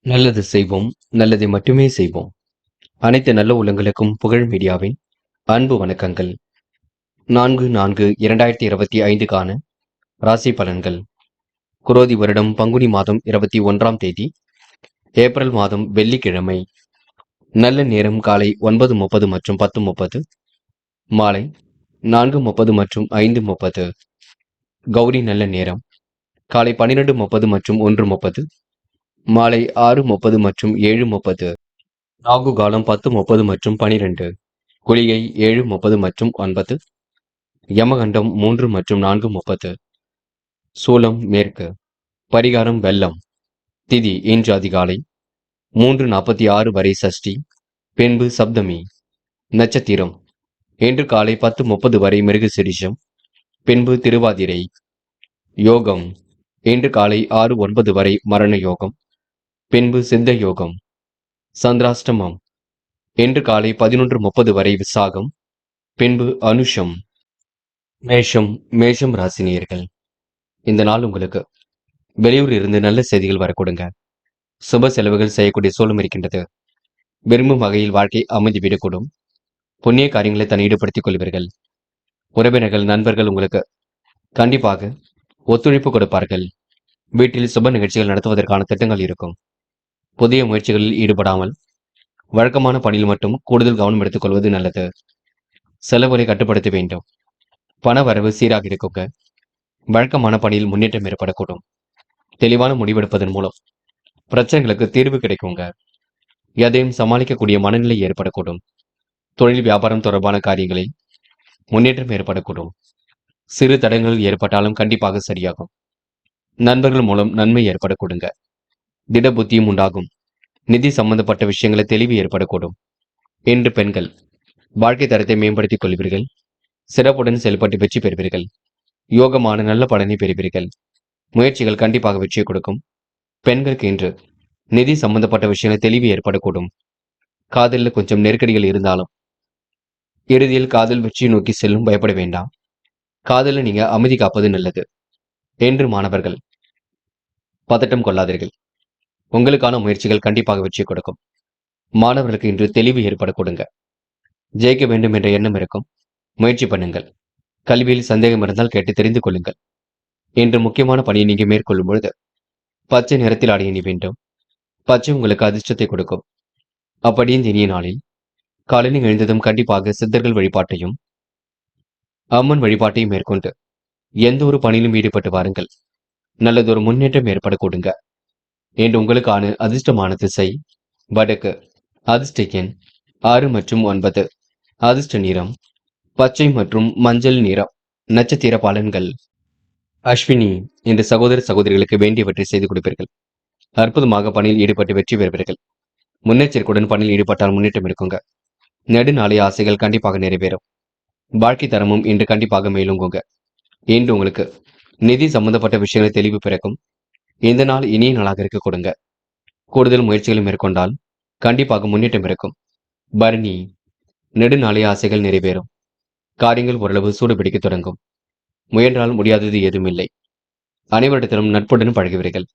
நல்லது செய்வோம், நல்லதை மட்டுமே செய்வோம். அனைத்து நல்ல உள்ளங்களுக்கும் புகழ் மீடியாவின் அன்பு வணக்கங்கள். 4/4/2025க்கான ராசி பலன்கள். குரோதி வருடம் பங்குனி மாதம் 21ஆம் தேதி, ஏப்ரல் மாதம் வெள்ளிக்கிழமை. நல்ல நேரம் காலை 9:30 மற்றும் 10:30, மாலை 4:30 மற்றும் 5:30. கௌரி நல்ல நேரம் காலை 12:30 மற்றும் 1:30, மாலை 6:30 மற்றும் 7:30. ராகு காலம் 10:30 மற்றும் 12, குளிகை 7:30 மற்றும் 9, யமகண்டம் 3 மற்றும் 4:30. சூலம் மேற்கு. பரிகாரம் வெள்ளம். திதி இன்று அதிகாலை 3:46 வரை சஷ்டி, பின்பு சப்தமி. நட்சத்திரம் இன்று காலை 10:30 வரை மிருகசிரிஷம், பின்பு திருவாதிரை. யோகம் இன்று காலை 6:09 வரை மரண யோகம், பின்பு சித்த யோகம். சந்திராஷ்டமம் இன்று காலை 11:30 வரை விசாகம், பின்பு அனுஷம். மேஷம் ராசினியர்கள். இந்த நாள் உங்களுக்கு வெளியூர் இருந்து நல்ல செய்திகள் வரக்கூடுங்க. சுப செலவுகள் செய்யக்கூடிய சூழலும் இருக்கின்றது. விரும்பும் வகையில் வாழ்க்கை அமைந்துவிடக்கூடும். புண்ணிய காரியங்களை தன்னை ஈடுபடுத்திக் கொள்வீர்கள். உறவினர்கள், நண்பர்கள் உங்களுக்கு கண்டிப்பாக ஒத்துழைப்பு கொடுப்பார்கள். வீட்டில் சுப நிகழ்ச்சிகள் நடத்துவதற்கான திட்டங்கள் இருக்கும். புதிய முயற்சிகளில் ஈடுபடாமல் வழக்கமான பணியில் மட்டும் கூடுதல் கவனம் எடுத்துக் கொள்வது நல்லது. செலவுகளை கட்டுப்படுத்த வேண்டும். பண வரவு சீராக இருக்குங்க. வழக்கமான பணியில் முன்னேற்றம் ஏற்படக்கூடும். தெளிவான முடிவெடுப்பதன் மூலம் பிரச்சனைகளுக்கு தீர்வு கிடைக்குங்க. எதையும் சமாளிக்கக்கூடிய மனநிலை ஏற்படக்கூடும். தொழில் வியாபாரம் தொடர்பான காரியங்களில் முன்னேற்றம் ஏற்படக்கூடும். சிறு தடங்கள் ஏற்பட்டாலும் கண்டிப்பாக சரியாகும். நண்பர்கள் மூலம் நன்மை ஏற்படக்கூடுங்க. திட புத்தியும் உண்டாகும். நிதி சம்பந்தப்பட்ட விஷயங்களை தெளிவு ஏற்படக்கூடும். இன்று பெண்கள் வாழ்க்கை தரத்தை மேம்படுத்திக் கொள்வீர்கள். சிறப்புடன் செயல்பட்டு வெற்றி பெறுவீர்கள். யோகமான நல்ல பலனை பெறுவீர்கள். முயற்சிகள் கண்டிப்பாக வெற்றியை கொடுக்கும். பெண்களுக்கு இன்று நிதி சம்பந்தப்பட்ட விஷயங்களை தெளிவு ஏற்படக்கூடும். காதலில் கொஞ்சம் நெருக்கடிகள் இருந்தாலும் இறுதியில் காதல் வெற்றியை நோக்கி செல்லும். பயப்பட வேண்டாம். காதலில் நீங்க அமைதி காப்பது நல்லது. என்று மாணவர்கள் பதட்டம் கொள்ளாதீர்கள். உங்களுக்கான முயற்சிகள் கண்டிப்பாக வெற்றி கொடுக்கும். மாணவர்களுக்கு இன்று தெளிவு ஏற்படக்கூடுங்க. ஜெயிக்க வேண்டும் என்ற எண்ணம் இருக்கும். முயற்சி பண்ணுங்கள். கல்வியில் சந்தேகம் இருந்தால் கேட்டு தெரிந்து கொள்ளுங்கள். இன்று முக்கியமான பணியை நீங்க மேற்கொள்ளும் பொழுது பச்சை நிறத்தில் ஆடை அணி வேண்டும். பச்சை உங்களுக்கு அதிர்ஷ்டத்தை கொடுக்கும். அப்படி இந்த இனிய நாளில் காலையில் எழுந்ததும் கண்டிப்பாக சித்தர்கள் வழிபாட்டையும் அம்மன் வழிபாட்டையும் மேற்கொண்டு எந்த ஒரு பணியிலும் ஈடுபட்டு வாருங்கள். நல்லதொரு முன்னேற்றம் ஏற்படக்கூடுங்க. இன்று உங்களுக்கான அதிர்ஷ்டமான திசை வடக்கு. அதிர்ஷ்ட எண் 6 மற்றும் 9. அதிர்ஷ்ட நிறம் பச்சை மற்றும் மஞ்சள் நிறம். நட்சத்திர பலன்கள். அஸ்வினி இந்த சகோதர சகோதரிகளுக்கு வேண்டியவற்றை செய்து கொடுப்பீர்கள். அற்புதமாக பணியில் ஈடுபட்டு வெற்றி பெறுவீர்கள். முன்னெச்சரிக்கையுடன் பணியில் ஈடுபட்டால் முன்னேற்றம் இருக்குங்க. நெடுநாளைய ஆசைகள் கண்டிப்பாக நிறைவேறும். வாழ்க்கை தரமும் இன்று கண்டிப்பாக மேலுங்குங்க. இன்று உங்களுக்கு நிதி சம்பந்தப்பட்ட விஷயங்களை தெளிவு பிறக்கும். இந்த நாள் இனிய நாளாக இருக்க கொடுங்க. கூடுதல் முயற்சிகளை மேற்கொண்டால் கண்டிப்பாக முன்னேற்றம் இருக்கும். பரணி நெடுநாளைய ஆசைகள் நிறைவேறும். காரியங்கள் ஓரளவு சூடுபிடிக்க தொடங்கும். முயன்றால் முடியாதது எதுவும் இல்லை. அனைவரிடத்திலும் நட்புடன் பழகுவீர்கள்.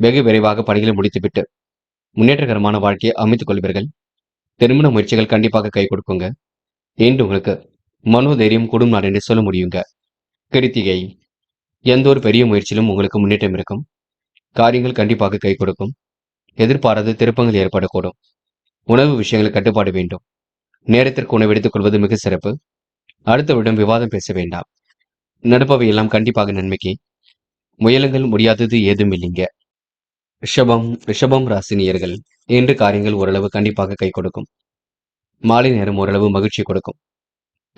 வெகு விரைவாக பணிகளை முடித்துவிட்டு முன்னேற்றகரமான வாழ்க்கையை அமைத்துக் கொள்வீர்கள். திருமண முயற்சிகள் கண்டிப்பாக கை கொடுக்குங்க. இன்று உங்களுக்கு மனோதைரியம் கூடும் நாள் என்று சொல்ல முடியுங்க. கிருத்திகை எந்த ஒரு பெரிய முயற்சியிலும் உங்களுக்கு முன்னேற்றம் இருக்கும். காரியங்கள் கண்டிப்பாக கை கொடுக்கும். எதிர்பாராத திருப்பங்கள் ஏற்படக்கூடும். உணவு விஷயங்கள் கட்டுப்பாடு வேண்டும். நேரத்திற்கு உணவு எடுத்துக் கொள்வது மிக சிறப்பு. அடுத்தவரிடம் விவாதம் பேச வேண்டாம். நடப்பவை எல்லாம் கண்டிப்பாக நன்மைக்கு. முயலுங்கள், முடியாதது ஏதும் இல்லைங்க. ரிஷபம் ராசினியர்கள். இன்று காரியங்கள் ஓரளவு கண்டிப்பாக கை கொடுக்கும். மாலை நேரம் ஓரளவு மகிழ்ச்சி கொடுக்கும்.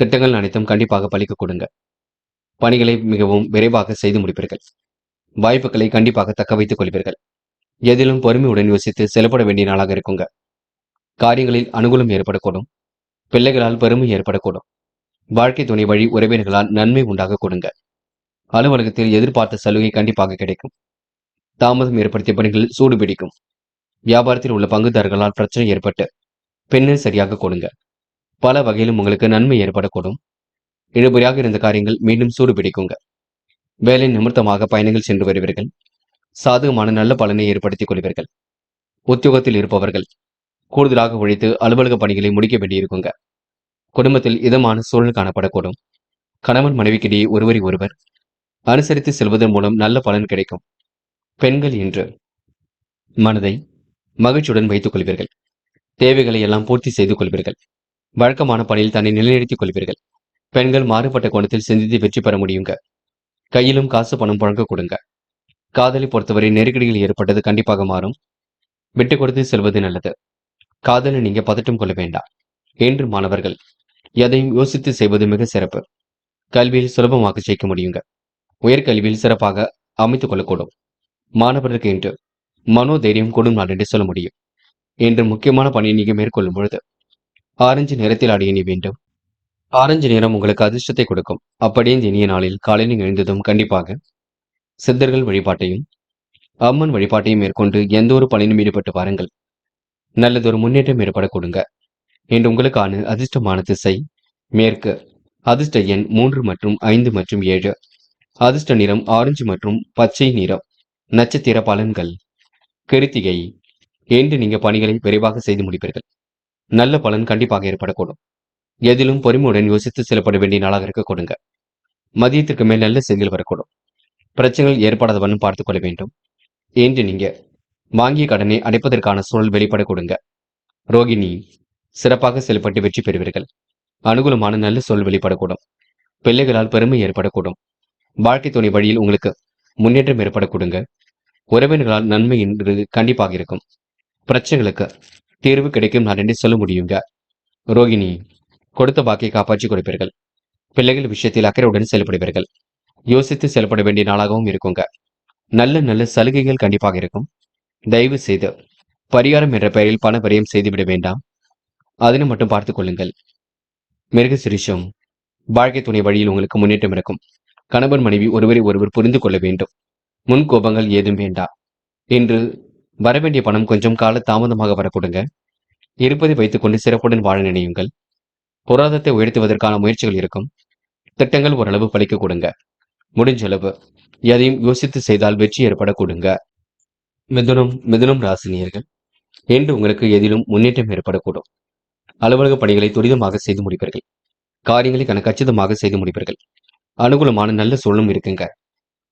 திட்டங்கள் அனைத்தும் கண்டிப்பாக பலிக்க கொடுங்க. பணிகளை மிகவும் விரைவாக செய்து முடிப்பீர்கள். வாய்ப்புகளை கண்டிப்பாக தக்க வைத்துக் கொள்வீர்கள். எதிலும் பொறுமையுடன் யோசித்து செயல்பட வேண்டிய நாளாக இருக்குங்க. காரியங்களில் அனுகூலம் ஏற்படக்கூடும். பிள்ளைகளால் பெருமை ஏற்படக்கூடும். வாழ்க்கை துணை வழி உறவினர்களால் நன்மை உண்டாக கொடுங்க. அலுவலகத்தில் எதிர்பார்த்த சலுகை கண்டிப்பாக கிடைக்கும். தாமதம் ஏற்படுத்திய பணிகள் சூடு பிடிக்கும். வியாபாரத்தில் உள்ள பங்குதாரர்களால் பிரச்சனை ஏற்பட்டு பின்னர் சரியாக கொடுங்க. பல வகையிலும் உங்களுக்கு நன்மை ஏற்படக்கூடும். இழுபறியாக இருந்த காரியங்கள் மீண்டும் சூடு பிடிக்குங்க. வேலை நிமித்தமாக பயணங்கள் சென்று வருவீர்கள். சாதகமான நல்ல பலனை ஏற்படுத்திக் கொள்வீர்கள். உத்தியோகத்தில் இருப்பவர்கள் கூடுதலாக உழைத்து அலுவலக பணிகளை முடிக்க வேண்டியிருக்குங்க. குடும்பத்தில் இதமான சூழல் காணப்படக்கூடும். கணவன் மனைவிக்கிடையே ஒருவரை ஒருவர் அனுசரித்து செல்வதன் மூலம் நல்ல பலன் கிடைக்கும். பெண்கள் இன்று மனதை மகிழ்ச்சியுடன் வைத்துக் கொள்வீர்கள். தேவைகளை எல்லாம் பூர்த்தி செய்து கொள்வீர்கள். வழக்கமான பணியில் தன்னை நிலைநிறுத்திக் கொள்வீர்கள். பெண்கள் மாறுபட்ட கோணத்தில் சிந்தித்து வெற்றி பெற முடியுங்க. கையிலும் காசு பணம் புழங்க கொடுங்க. காதலை பொறுத்தவரை நெருக்கடிகள் ஏற்பட்டது கண்டிப்பாக மாறும். விட்டு கொடுத்து செல்வது நல்லது. காதலை நீங்க பதட்டம் கொள்ள வேண்டாம். என்று மாணவர்கள் எதையும் யோசித்து செய்வது மிக சிறப்பு. கல்வியில் சுலபமாக ஜெயிக்க முடியுங்க. உயர்கல்வியில் சிறப்பாக அமைத்துக் கொள்ளக்கூடும். மாணவர்களுக்கு இன்று மனோதைரியம் கூடும் நாள் என்று சொல்ல முடியும். இன்று முக்கியமான பணியை நீங்க மேற்கொள்ளும் பொழுது ஆரஞ்சு நிறத்தில் ஆடிய நீ வேண்டும். ஆரஞ்சு நிறம் உங்களுக்கு அதிர்ஷ்டத்தை கொடுக்கும். அப்படியே இந்த இனிய நாளில் காலையில் எழுந்ததும் கண்டிப்பாக சித்தர்கள் வழிபாட்டையும் அம்மன் வழிபாட்டையும் மேற்கொண்டு எந்த ஒரு பணியிலும் ஈடுபட்டு பாருங்கள். நல்லதொரு முன்னேற்றம் ஏற்பட கொடுங்க. இன்று உங்களுக்கான அதிர்ஷ்டமான திசை மேற்கு. அதிர்ஷ்ட எண் 3 மற்றும் 5 மற்றும் 7. அதிர்ஷ்ட நிறம் ஆரஞ்சு மற்றும் பச்சை நிறம். நட்சத்திர பலன்கள். கிருத்திகை. இன்று நீங்க பணிகளை விரைவாக செய்து முடிப்பீர்கள். நல்ல பலன் கண்டிப்பாக ஏற்படக்கூடும். எதிலும் பொறுமையுடன் யோசித்து செல்லப்பட வேண்டிய நாளாக இருக்க கொடுங்க. மதியத்திற்கு மேல் நல்ல செய்திகள் வரக்கூடும். பிரச்சனைகள் ஏற்படாத வண்ணம் பார்த்துக் கொள்ள வேண்டும். இன்று நீங்க வாங்கிய கடனை அடைப்பதற்கான சூழல் வெளிப்பட கொடுங்க. ரோகிணி. சிறப்பாக செயல்பட்டு வெற்றி பெறுவீர்கள். அனுகூலமான நல்ல சூழல் வெளிப்படக்கூடும். பிள்ளைகளால் பெருமை ஏற்படக்கூடும். வாழ்க்கை துணை வழியில் உங்களுக்கு முன்னேற்றம் ஏற்பட கொடுங்க. உறவினர்களால் நன்மை என்று கண்டிப்பாக இருக்கும். பிரச்சனைகளுக்கு தீர்வு கிடைக்கும் நான் என்று சொல்ல முடியுங்க. ரோகிணி. கொடுத்த பாக்கியை காப்பாற்றி கொடுப்பீர்கள். பிள்ளைகள் விஷயத்தில் அக்கறையுடன் செயல்படுவீர்கள். யோசித்து செயல்பட வேண்டிய நாளாகவும் இருக்குங்க. நல்ல நல்ல சலுகைகள் கண்டிப்பாக இருக்கும். தயவு செய்து பரிகாரம் என்ற பெயரில் பண விரயம் செய்துவிட வேண்டாம். அதனை மட்டும் பார்த்துக் கொள்ளுங்கள். மிருகசிரிஷம். வாழ்க்கை துணை வழியில் உங்களுக்கு முன்னேற்றம் இருக்கும். கணவன் மனைவி ஒருவரை ஒருவர் புரிந்து கொள்ள வேண்டும். முன் கோபங்கள் ஏதும் வேண்டாம். இன்று வரவேண்டிய பணம் கொஞ்சம் கால தாமதமாக வரக்கூடுங்க. இருப்பதை வைத்துக் கொண்டு சிறப்புடன் வாழ நினையுங்கள். பொருளாதாரத்தை உயர்த்துவதற்கான முயற்சிகள் இருக்கும். திட்டங்கள் ஓரளவு பலிக்க கொடுங்க. முடிஞ்ச அளவு எதையும் யோசித்து செய்தால் வெற்றி ஏற்பட கொடுங்க. மிதுனம் ராசினியர்கள். இன்று உங்களுக்கு எதிலும் முன்னேற்றம் ஏற்படக்கூடும். அலுவலக பணிகளை துரிதமாக செய்து முடிப்பீர்கள். காரியங்களை கச்சிதமாக செய்து முடிப்பீர்கள். அனுகூலமான நல்ல சூழலும் இருக்குங்க.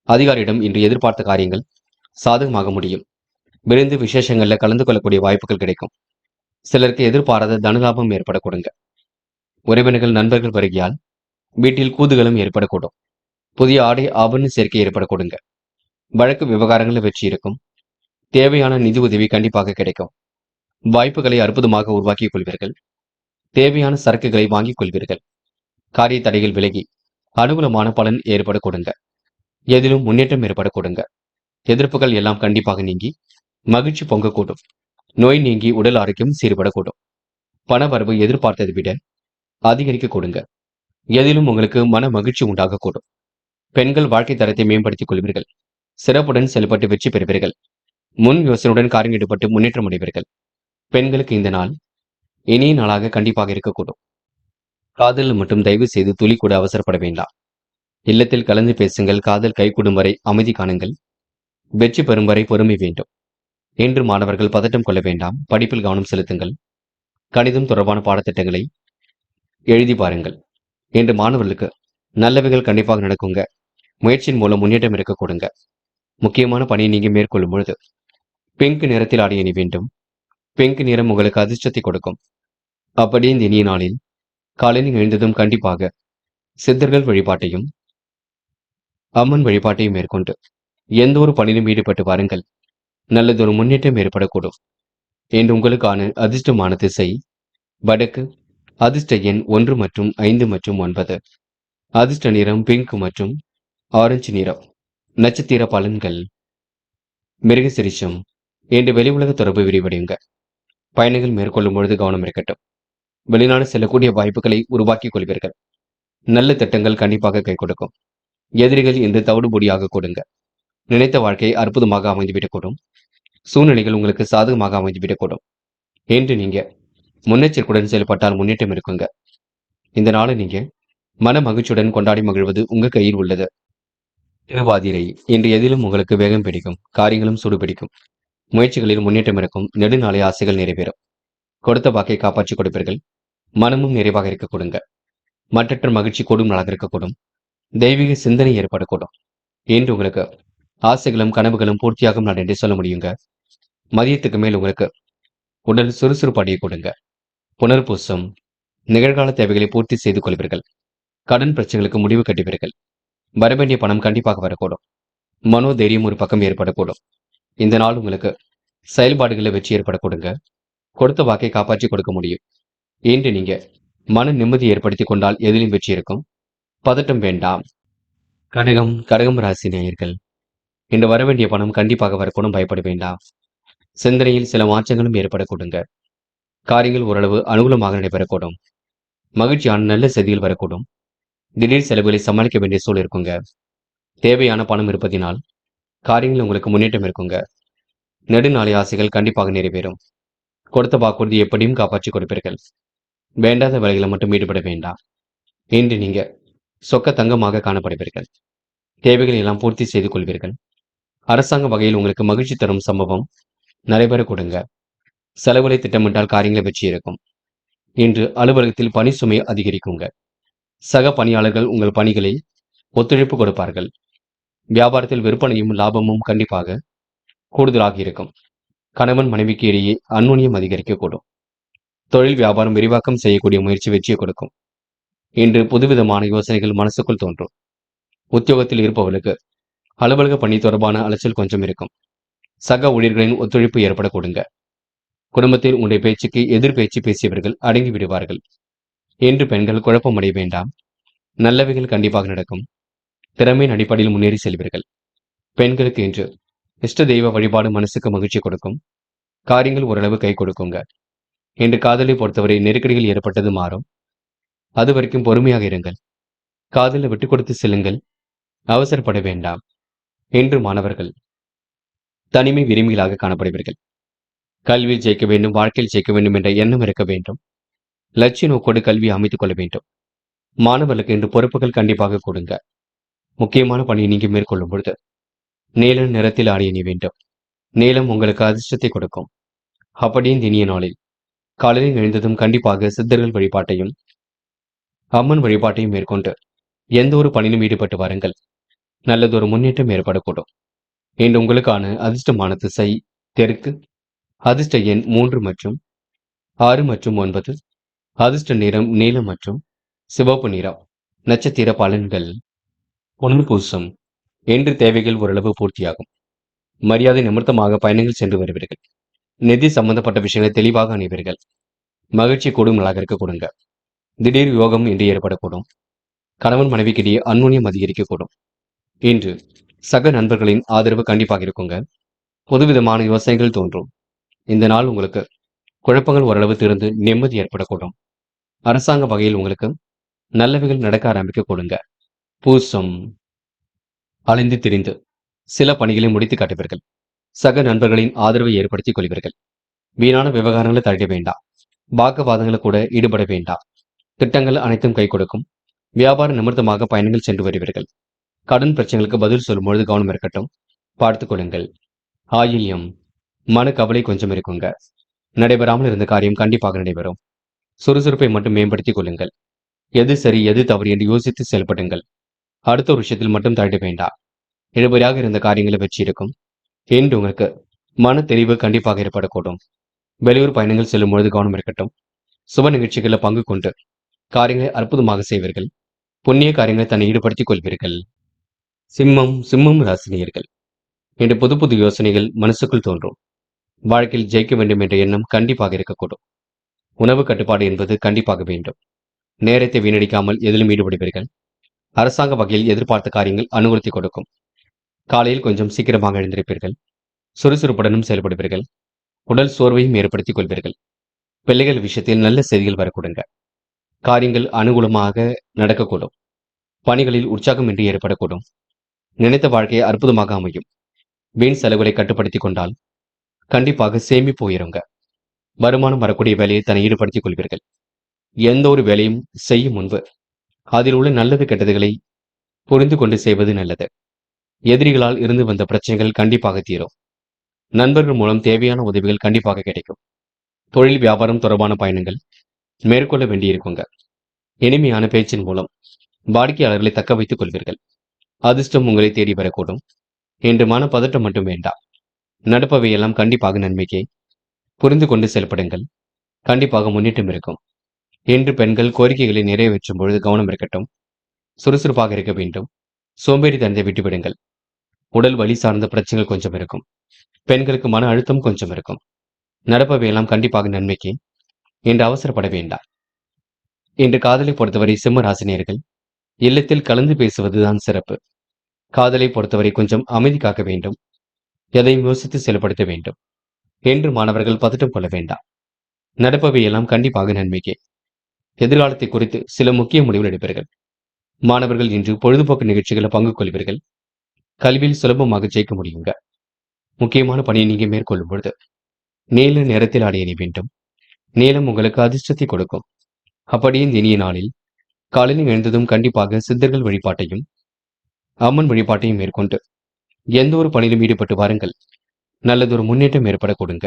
அதிகாரியிடம் இன்று எதிர்பார்த்த காரியங்கள் சாதகமாக முடியும். விருந்து விசேஷங்கள்ல கலந்து கொள்ளக்கூடிய வாய்ப்புகள் கிடைக்கும். சிலருக்கு எதிர்பாராத தனலாபம் ஏற்பட கொடுங்க. உறவினர்கள் நண்பர்கள் வருகையால் வீட்டில் கூதுகளும் ஏற்படக்கூடும். புதிய ஆடை ஆபரண சேர்க்கை ஏற்பட கொடுங்க. வழக்கு விவகாரங்களில் வெற்றி இருக்கும். தேவையான நிதி உதவி கண்டிப்பாக கிடைக்கும். வாய்ப்புகளை அற்புதமாக உருவாக்கிக் கொள்வீர்கள். தேவையான சரக்குகளை வாங்கிக் கொள்வீர்கள். காரிய தடைகள் விலகி அனுகூலமான பலன் ஏற்பட கொடுங்க. எதிலும் முன்னேற்றம் ஏற்பட கொடுங்க. எதிர்ப்புகள் எல்லாம் கண்டிப்பாக நீங்கி மகிழ்ச்சி பொங்கக்கூடும். நோய் நீங்கி உடல் ஆரோக்கியம் சீர்படக்கூடும். பண வரவு எதிர்பார்த்ததை விட அதிகரிக்க கொடுங்க. எதிலும் உங்களுக்கு மன மகிழ்ச்சி உண்டாகக்கூடும். பெண்கள் வாழ்க்கை தரத்தை மேம்படுத்திக் கொள்வீர்கள். சிறப்புடன் செயல்பட்டு வெற்றி பெறுவீர்கள். முன் யோசனையுடன் காரியம் ஈடுபட்டு முன்னேற்றம் அடைவீர்கள். பெண்களுக்கு இந்த நாள் இனிய நாளாக கண்டிப்பாக இருக்கக்கூடும். காதல் மட்டும் தயவு செய்து துளி கூட அவசரப்பட வேண்டாம். இல்லத்தில் கலந்து பேசுங்கள். காதல் கைகூடும் வரை அமைதி காணுங்கள். வெற்றி பெறும் வரை பொறுமை வேண்டும். இன்று மாணவர்கள் பதட்டம் கொள்ள வேண்டாம். படிப்பில் கவனம் செலுத்துங்கள். கணிதம் தொடர்பான பாடத்திட்டங்களை எழுதி பாருங்கள். இன்று மாணவர்களுக்கு நல்லவைகள் கண்டிப்பாக நடக்குங்க. முயற்சியின் மூலம் முன்னேற்றம் இருக்க கொடுங்க. முக்கியமான பணியை நீங்க மேற்கொள்ளும் பொழுது பிங்க் நிறத்தில் ஆடிய அணி வேண்டும். பிங்க் நிறம் உங்களுக்கு அதிர்ஷ்டத்தை கொடுக்கும். அப்படியே இந்த இனிய நாளில் காலையில் எழுந்ததும் கண்டிப்பாக சித்தர்கள் வழிபாட்டையும் அம்மன் வழிபாட்டையும் மேற்கொண்டு எந்த ஒரு பணியிலும் ஈடுபட்டு வாருங்கள். நல்லதொரு முன்னேற்றம் ஏற்படக்கூடும். என்று உங்களுக்கான அதிர்ஷ்டமான திசை வடக்கு. அதிர்ஷ்ட எண் 1 மற்றும் 5 மற்றும் 9. அதிர்ஷ்ட நிறம் பிங்க் மற்றும் ஆரஞ்சு நிறம். நட்சத்திர பலன்கள். மிருகசிரிஷம். இன்று வெளி உலக தொடர்பு விரிவடையுங்க. பயணங்கள் மேற்கொள்ளும் பொழுது கவனம் இருக்கட்டும். வெளிநாடு செல்லக்கூடிய வாய்ப்புகளை உருவாக்கிக் கொள்வீர்கள். நல்ல திட்டங்கள் கண்டிப்பாக கை கொடுக்கும். எதிரிகள் இன்று தவிடுபொடியாக கொடுங்க. நினைத்த வாழ்க்கை அற்புதமாக அமைந்துவிடக்கூடும். சூழ்நிலைகள் உங்களுக்கு சாதகமாக அமைந்துவிடக்கூடும். என்று நீங்க முன்னெச்சரிக்கையுடன் செயல்பட்டால் முன்னேற்றம் இருக்குங்க. இந்த நாளை நீங்க மன மகிழ்ச்சியுடன் கொண்டாடி மகிழ்வது உங்க கையில் உள்ளது. திருவாதிரை. இன்று எதிலும் உங்களுக்கு வேகம் பிடிக்கும். காரியங்களும் சூடு பிடிக்கும். முயற்சிகளில் முன்னேற்றம் இருக்கும். நெடுநாளைய ஆசைகள் நிறைவேறும். கொடுத்த வாக்கை காப்பாற்றிக் கொடுப்பீர்கள். மனமும் நிறைவாக இருக்க கொடுங்க. மற்றற்ற மகிழ்ச்சி கூடும் நாளாக இருக்கக்கூடும். தெய்வீக சிந்தனை ஏற்படக்கூடும். இன்று உங்களுக்கு ஆசைகளும் கனவுகளும் பூர்த்தியாகும் நாள் என்று சொல்ல முடியுங்க. மதியத்துக்கு மேல் உங்களுக்கு உடல் சுறுசுறுப்பு அடைய கொடுங்க. புனர்பூசம் நிகழ்கால தேவைகளை பூர்த்தி செய்து கொள்வீர்கள். கடன் பிரச்சனைகளுக்கு முடிவு கட்டுவீர்கள். வரவேண்டிய பணம் கண்டிப்பாக வரக்கூடும். மனோதைரியம் ஒரு பக்கம் ஏற்படக்கூடும். இந்த நாள் உங்களுக்கு செயல்பாடுகளில் வெற்றி ஏற்படக்கூடுங்க. கொடுத்த வாக்கை காப்பாற்றி கொடுக்க முடியும். இன்று நீங்க மன நிம்மதி ஏற்படுத்திக் கொண்டால் எதிலும் வெற்றி இருக்கும். பதட்டம் வேண்டாம். கடகம் ராசி நேயர்கள், இன்று வரவேண்டிய பணம் கண்டிப்பாக வரக்கூடும். பயப்பட வேண்டாம். சிந்தனையில் சில மாற்றங்களும் ஏற்படக்கூடுங்க. காரியங்கள் ஓரளவு அனுகூலமாக நடைபெறக்கூடும். மகிழ்ச்சியான நல்ல செய்திகள் வரக்கூடும். திடீர் செலவுகளை சமாளிக்க வேண்டிய சூழல் இருக்குங்க. தேவையான பணம் இருப்பதினால் காரியங்கள் உங்களுக்கு முன்னேற்றம் இருக்குங்க. நெடுநாளைய ஆசைகள் கண்டிப்பாக நிறைவேறும். கொடுத்த வாக்குறுதி எப்படியும் காப்பாற்றி கொடுப்பீர்கள். வேண்டாத வேலைகளை மட்டும் ஈடுபட வேண்டாம். இன்று நீங்க சொக்க தங்கமாக காணப்படுவீர்கள். தேவைகளை எல்லாம் பூர்த்தி செய்து கொள்வீர்கள். அரசாங்க வகையில் உங்களுக்கு மகிழ்ச்சி தரும் சம்பவம் நடைபெற கொடுங்க. செலவுகளை திட்டமிட்டால் காரியங்களை வெற்றி இருக்கும். இன்று அலுவலகத்தில் பணி சுமை அதிகரிக்குங்க. சக பணியாளர்கள் உங்கள் பணிகளை ஒத்துழைப்பு கொடுப்பார்கள். வியாபாரத்தில் விற்பனையும் லாபமும் கண்டிப்பாக கூடுதலாக இருக்கும். கணவன் மனைவிக்கு இடையே அந்யோன்யம் அதிகரிக்கக்கூடும். தொழில் வியாபாரம் விரிவாக்கம் செய்யக்கூடிய முயற்சி வெற்றியை கொடுக்கும். இன்று புதுவிதமான யோசனைகள் மனசுக்குள் தோன்றும். உத்தியோகத்தில் இருப்பவர்களுக்கு அலுவலக பணி தொடர்பான அலைச்சல் கொஞ்சம் இருக்கும். சக ஊழியர்களின் ஒத்துழைப்பு ஏற்பட கொடுங்க. குடும்பத்தில் உங்களுடைய பேச்சுக்கு எதிர் பேச்சு பேசியவர்கள் அடங்கி விடுவார்கள். இன்று பெண்கள் குழப்பமடைய வேண்டாம். நல்லவைகள் கண்டிப்பாக நடக்கும். திறமையின் அடிப்படையில் முன்னேறி செல்வீர்கள். பெண்களுக்கு இன்று இஷ்ட தெய்வ வழிபாடு மனசுக்கு மகிழ்ச்சி கொடுக்கும். காரியங்கள் ஓரளவு கை கொடுக்குங்க. இன்று காதலை பொறுத்தவரை நெருக்கடிகள் ஏற்பட்டது மாறும். அது வரைக்கும் பொறுமையாக இருங்கள். காதலை விட்டுக் கொடுத்து செல்லுங்கள். அவசரப்பட வேண்டாம். இன்று மாணவர்கள் தனிமை விரும்பிகளாக காணப்படுவீர்கள். கல்வியில் ஜெயிக்க வேண்டும், வாழ்க்கையில் ஜெயிக்க வேண்டும் என்ற எண்ணம் இருக்க வேண்டும். லட்சிய நோக்கோடு கல்வியை அமைத்துக் கொள்ள வேண்டும். மாணவர்களுக்கு இன்று பொறுப்புகள் கண்டிப்பாக கொடுங்க. முக்கியமான பணியை நீங்க மேற்கொள்ளும் பொழுது நீல நிறத்தில் ஆடை அணிய வேண்டும். நீலம் உங்களுக்கு அதிர்ஷ்டத்தை கொடுக்கும். அப்படியே இந்த இனிய நாளில் காலையில் எழுந்ததும் கண்டிப்பாக சித்தர்கள் வழிபாட்டையும் அம்மன் வழிபாட்டையும் மேற்கொண்டு எந்த ஒரு பணியிலும் ஈடுபட்டு வாருங்கள். நல்லதொரு முன்னேற்றம் ஏற்படக்கூடும். இன்று உங்களுக்கான அதிர்ஷ்டமான திசை தெற்கு. அதிர்ஷ்ட எண் 3 மற்றும் 6 மற்றும் 9. அதிர்ஷ்ட நிறம் நீலம் மற்றும் சிவப்பு நிறம். நட்சத்திர பலன்கள். புனர்பூசம் இன்று தேவைகள் ஓரளவு பூர்த்தியாகும். மரியாதை நிமித்தமாக பயணங்கள் சென்று வருவீர்கள். நிதி சம்பந்தப்பட்ட விஷயங்களை தெளிவாக அணிவீர்கள். மகிழ்ச்சி கூடும் நாளாக இருக்க கொடுங்க. திடீர் யோகம் இன்று ஏற்படக்கூடும். கணவன் மனைவிக்கிடையே அந்யோன்யம் அதிகரிக்கக்கூடும். இன்று சக நண்பர்களின் ஆதரவு கண்டிப்பாக இருக்குங்க. புதுவிதமான யோசனைகள் தோன்றும். இந்த நாள் உங்களுக்கு குழப்பங்கள் ஓரளவு தீர்ந்து நிம்மதி ஏற்படக்கூடும். அரசாங்க வகையில் உங்களுக்கு நல்லவைகள் நடக்க ஆரம்பிக்க கொடுங்க. பூசம் அலைந்து திரிந்து சில பணிகளை முடித்து காட்டுவீர்கள். சக நண்பர்களின் ஆதரவை ஏற்படுத்திக் கொள்வீர்கள். வீணான விவகாரங்களை தள்ள வேண்டாம். வாக்குவாதங்களை கூட ஈடுபட வேண்டாம். திட்டங்கள் அனைத்தும் கை கொடுக்கும். வியாபார நிமித்தமாக பயணங்கள் சென்று வருவீர்கள். கடன் பிரச்சனைகளுக்கு பதில் சொல்லும் பொழுது கவனம் இருக்கட்டும். பார்த்துக் கொள்ளுங்கள். ஆயில்யம் மன கவலை கொஞ்சம் இருக்குங்க. நடைபெறாமல் இருந்த காரியம் கண்டிப்பாக நடைபெறும். சுறுசுறுப்பை மட்டும் மேம்படுத்திக் கொள்ளுங்கள். எது சரி எது தவறு என்று யோசித்து செயல்படுங்கள். அடுத்த ஒரு விஷயத்தில் மட்டும் தள்ள வேண்டாம். இழுபறியாக இருந்த காரியங்களை வெற்றி இருக்கும். இன்று உங்களுக்கு மன தெளிவு கண்டிப்பாக ஏற்படக்கூடும். வெளியூர் பயணங்கள் செல்லும் பொழுது கவனம் இருக்கட்டும். சுப நிகழ்ச்சிகளில் பங்கு கொண்டு காரியங்களை அற்புதமாக செய்வீர்கள். புண்ணிய காரியங்களை தன்னை ஈடுபடுத்திக் கொள்வீர்கள். சிம்மம் ராசினியர்கள், இன்று புது புது யோசனைகள் மனசுக்குள் தோன்றும். வாழ்க்கையில் ஜெயிக்க வேண்டும் என்ற எண்ணம் கண்டிப்பாக இருக்கக்கூடும். உணவு கட்டுப்பாடு என்பது கண்டிப்பாக வேண்டும். நேரத்தை வீணடிக்காமல் எதிலும் ஈடுபடுவீர்கள். அரசாங்க வகையில் எதிர்பார்த்த காரியங்கள் அனுகூலத்தை கொடுக்கும். காலையில் கொஞ்சம் சீக்கிரமாக எழுந்திருப்பீர்கள். சுறுசுறுப்புடனும் செயல்படுவீர்கள். உடல் சோர்வையும் ஏற்படுத்திக் கொள்வீர்கள். பிள்ளைகள் விஷயத்தில் நல்ல செய்திகள் வரக்கூடுங்க. காரியங்கள் அனுகூலமாக நடக்கக்கூடும். பணிகளில் உற்சாகம் இன்றி ஏற்படக்கூடும். நினைத்த வாழ்க்கையை அற்புதமாக அமையும். வீண் செலவுகளை கட்டுப்படுத்திக் கொண்டால் கண்டிப்பாக சேமிப்பு உயருங்க. வருமானம் வரக்கூடிய வேலையை தன்னை ஈடுபடுத்திக் கொள்வீர்கள். எந்த ஒரு வேலையும் செய்யும் முன்பு அதில் உள்ள நல்லது கெட்டதுகளை புரிந்து கொண்டு செய்வது நல்லது. எதிரிகளால் இருந்து வந்த பிரச்சனைகள் கண்டிப்பாக தீரும். நண்பர்கள் மூலம் தேவையான உதவிகள் கண்டிப்பாக கிடைக்கும். தொழில் வியாபாரம் தொடர்பான பயணங்கள் மேற்கொள்ள வேண்டியிருக்குங்க. இனிமையான பேச்சின் மூலம் வாடிக்கையாளர்களை தக்க வைத்துக் கொள்வீர்கள். அதிர்ஷ்டம் உங்களை தேடி வரக்கூடும். இன்று மன பதட்டம் மட்டும் வேண்டாம். நடப்பவை எல்லாம் கண்டிப்பாக நன்மைக்கே. புரிந்து கொண்டு செயல்படுங்கள். கண்டிப்பாக முன்னேற்றம் இருக்கும். இன்று பெண்கள் கோரிக்கைகளை நிறைவேற்றும் பொழுது கவனம் இருக்கட்டும். சுறுசுறுப்பாக இருக்க வேண்டும். சோம்பேறித்தனத்தை விட்டுவிடுங்கள். உடல் வலி சார்ந்த பிரச்சனைகள் கொஞ்சம் இருக்கும். பெண்களுக்கு மன அழுத்தம் கொஞ்சம் இருக்கும். நடப்பவை எல்லாம் கண்டிப்பாக நன்மைக்கே. இன்று அவசரப்பட வேண்டாம். இன்று காதலை பொறுத்தவரை சிம்ம ராசினியர்கள் இல்லத்தில் கலந்து பேசுவதுதான் சிறப்பு. காதலை பொறுத்தவரை கொஞ்சம் அமைதி காக்க வேண்டும். எதையும் யோசித்து செயல்படுத்த வேண்டும். என்று மாணவர்கள் பதட்டம் கொள்ள வேண்டாம். நடப்பவை எல்லாம் கண்டிப்பாக நன்மைக்கே. எதிர்காலத்தை குறித்து சில முக்கிய முடிவுகள் எடுப்பீர்கள். மாணவர்கள் இன்று பொழுதுபோக்கு நிகழ்ச்சிகளை பங்கு கொள்வீர்கள். கல்வியில் சுலபமாக ஜெயிக்க முடியுங்க. முக்கியமான பணியை நீங்க மேற்கொள்ளும் பொழுது நீல நிறத்தில் ஆடை அணிய வேண்டும். நீலம் உங்களுக்கு அதிர்ஷ்டத்தை கொடுக்கும். அப்படியே இந்த இனிய நாளில் காலையில் எழுந்ததும் கண்டிப்பாக சித்தர்கள் வழிபாட்டையும் அம்மன் வழிபாட்டையும் மேற்கொண்டு எந்த ஒரு பணியிலும் ஈடுபட்டு வாருங்கள். நல்லதொரு முன்னேற்றம் ஏற்பட கொடுங்க.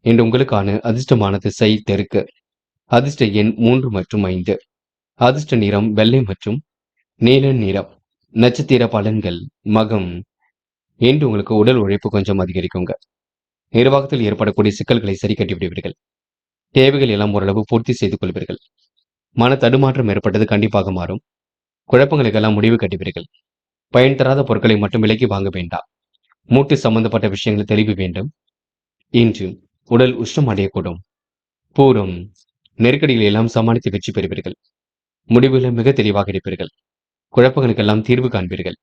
இன்று உங்களுக்கான அதிர்ஷ்டமான திசை தெற்கு. அதிர்ஷ்ட எண் 3 மற்றும் 5. அதிர்ஷ்ட நிறம் வெள்ளை மற்றும் நீல நிறம். நட்சத்திர பலன்கள் மகம். இன்று உங்களுக்கு உடல் உழைப்பு கொஞ்சம் அதிகரிக்குங்க. நிர்வாகத்தில் ஏற்படக்கூடிய சிக்கல்களை சரி கட்டி விடுவீர்கள். தேவைகள் எல்லாம் ஓரளவு பூர்த்தி செய்து கொள்வீர்கள். மன தடுமாற்றம் ஏற்பட்டது கண்டிப்பாக மாறும். குழப்பங்களுக்கெல்லாம் முடிவு கட்டுவீர்கள். பயன் தராத பொருட்களை மட்டும் விலைக்கு வாங்க வேண்டாம். மூட்டு சம்பந்தப்பட்ட விஷயங்கள் தெளிவு வேண்டும். இன்று உடல் உஷ்ணம் அடையக்கூடும். பூரம் நெருக்கடிகளை எல்லாம் சமாளித்து வெற்றி பெறுவீர்கள். முடிவுகளை மிக தெளிவாக எடுப்பீர்கள். குழப்பங்களுக்கெல்லாம் தீர்வு காண்பீர்கள்.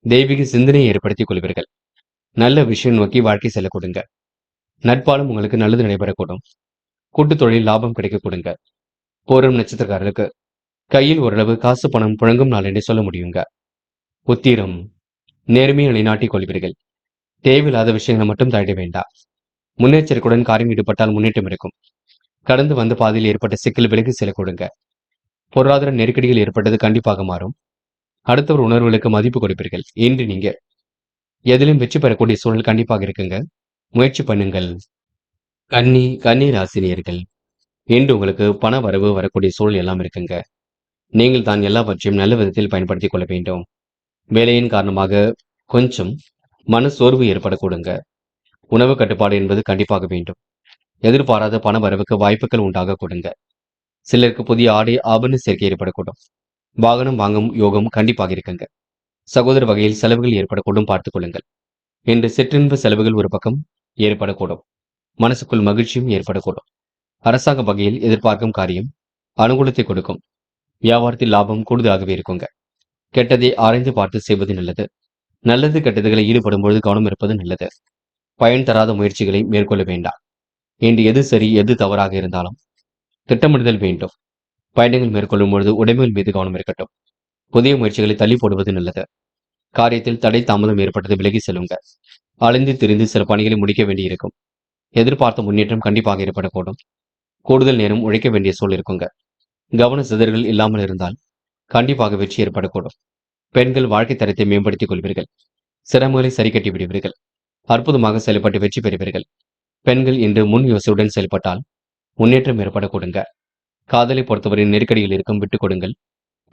தெய்வீக சிந்தனையை ஏற்படுத்திக் கொள்வீர்கள். நல்ல விஷயம் நோக்கி வாழ்க்கை செல்ல கொடுங்க. நட்பாலும் உங்களுக்கு நல்லது நடைபெறக்கூடும். கூட்டுத் தொழில் லாபம் கிடைக்க கொடுங்க. பூரம் நட்சத்திரக்காரர்களுக்கு கையில் ஓரளவு காசு பணம் புழங்கும் நாள் என்று சொல்ல முடியுங்க. உத்திரம் நேர்மையை நிலைநாட்டிக் கொள்வீர்கள். தேவையில்லாத விஷயங்களை மட்டும் தலையிட வேண்டாம். முன்னெச்சரிக்கையுடன் காரியம் ஈடுபட்டால் முன்னேற்றம் இருக்கும். கடந்து வந்த பாதையில் ஏற்பட்ட சிக்கல் விலகி செல்ல கொடுங்க. பொருளாதார நெருக்கடிகள் ஏற்பட்டது கண்டிப்பாக மாறும். அடுத்தவர் உணர்வுகளுக்கு மதிப்பு கொடுப்பீர்கள். இன்று நீங்க எதிலும் வெற்றி பெறக்கூடிய சூழல் கண்டிப்பாக இருக்குங்க. முயற்சி பண்ணுங்கள். கன்னி ராசினியர்கள் இன்று உங்களுக்கு பண வரவு வரக்கூடிய சூழல் எல்லாம் இருக்குங்க. நீங்கள் தான் எல்லாவற்றையும் நல்ல விதத்தில் பயன்படுத்திக் கொள்ள வேண்டும். வேலையின் காரணமாக கொஞ்சம் மன சோர்வு ஏற்படக்கூடுங்க. உணவு கட்டுப்பாடு என்பது கண்டிப்பாக வேண்டும். எதிர்பாராத பண வரவுக்கு வாய்ப்புகள் உண்டாக கொடுங்க. சிலருக்கு புதிய ஆடை ஆபரண சேர்க்கை ஏற்படக்கூடும். வாகனம் வாங்கும் யோகம் கண்டிப்பாக இருக்குங்க. சகோதர வகையில் செலவுகள் ஏற்படக்கூடும், பார்த்துக் கொள்ளுங்கள். இன்று சிற்றின்ப செலவுகள் ஒரு பக்கம் ஏற்படக்கூடும். மனசுக்குள் மகிழ்ச்சியும் ஏற்படக்கூடும். அரசாங்க வகையில் எதிர்பார்க்கும் காரியம் அனுகூலத்தை கொடுக்கும். வியாபாரத்தில் லாபம் கூடுதலாகவே இருக்குங்க. கெட்டதை ஆராய்ந்து பார்த்து செய்வது நல்லது. நல்லது கெட்டதுகளை ஈடுபடும் பொழுது கவனம் இருப்பது நல்லது. பயன் தராத முயற்சிகளை மேற்கொள்ள வேண்டாம். இன்று எது சரி எது தவறாக இருந்தாலும் திட்டமிடுதல் வேண்டும். பயணங்கள் மேற்கொள்ளும் பொழுது உடைமைகள் மீது கவனம் இருக்கட்டும். புதிய முயற்சிகளை தள்ளி போடுவது நல்லது. காரியத்தில் தடை தாமதம் ஏற்பட்டது விலகி செல்லுங்க. அலைந்து திரிந்து சில பணிகளை முடிக்க வேண்டியிருக்கும். எதிர்பார்த்த முன்னேற்றம் கண்டிப்பாக ஏற்படக்கூடும். கூடுதல் நேரம் உழைக்க வேண்டிய சூழல் இருக்குங்க. கவன சிதறல்கள் இல்லாமல் இருந்தால் கண்டிப்பாக வெற்றி ஏற்படக்கூடும். பெண்கள் வாழ்க்கை தரத்தை மேம்படுத்திக் கொள்வீர்கள். சிரமங்களை சரி கட்டி விடுவீர்கள். அற்புதமாக செயல்பட்டு வெற்றி பெறுவீர்கள். பெண்கள் இன்று முன் யோசனையுடன் செயல்பட்டால் முன்னேற்றம் ஏற்படக்கூடுங்க. காதலை பொறுத்தவரை நெருக்கடியில் இருக்கும் விட்டுக் கொடுங்கள்.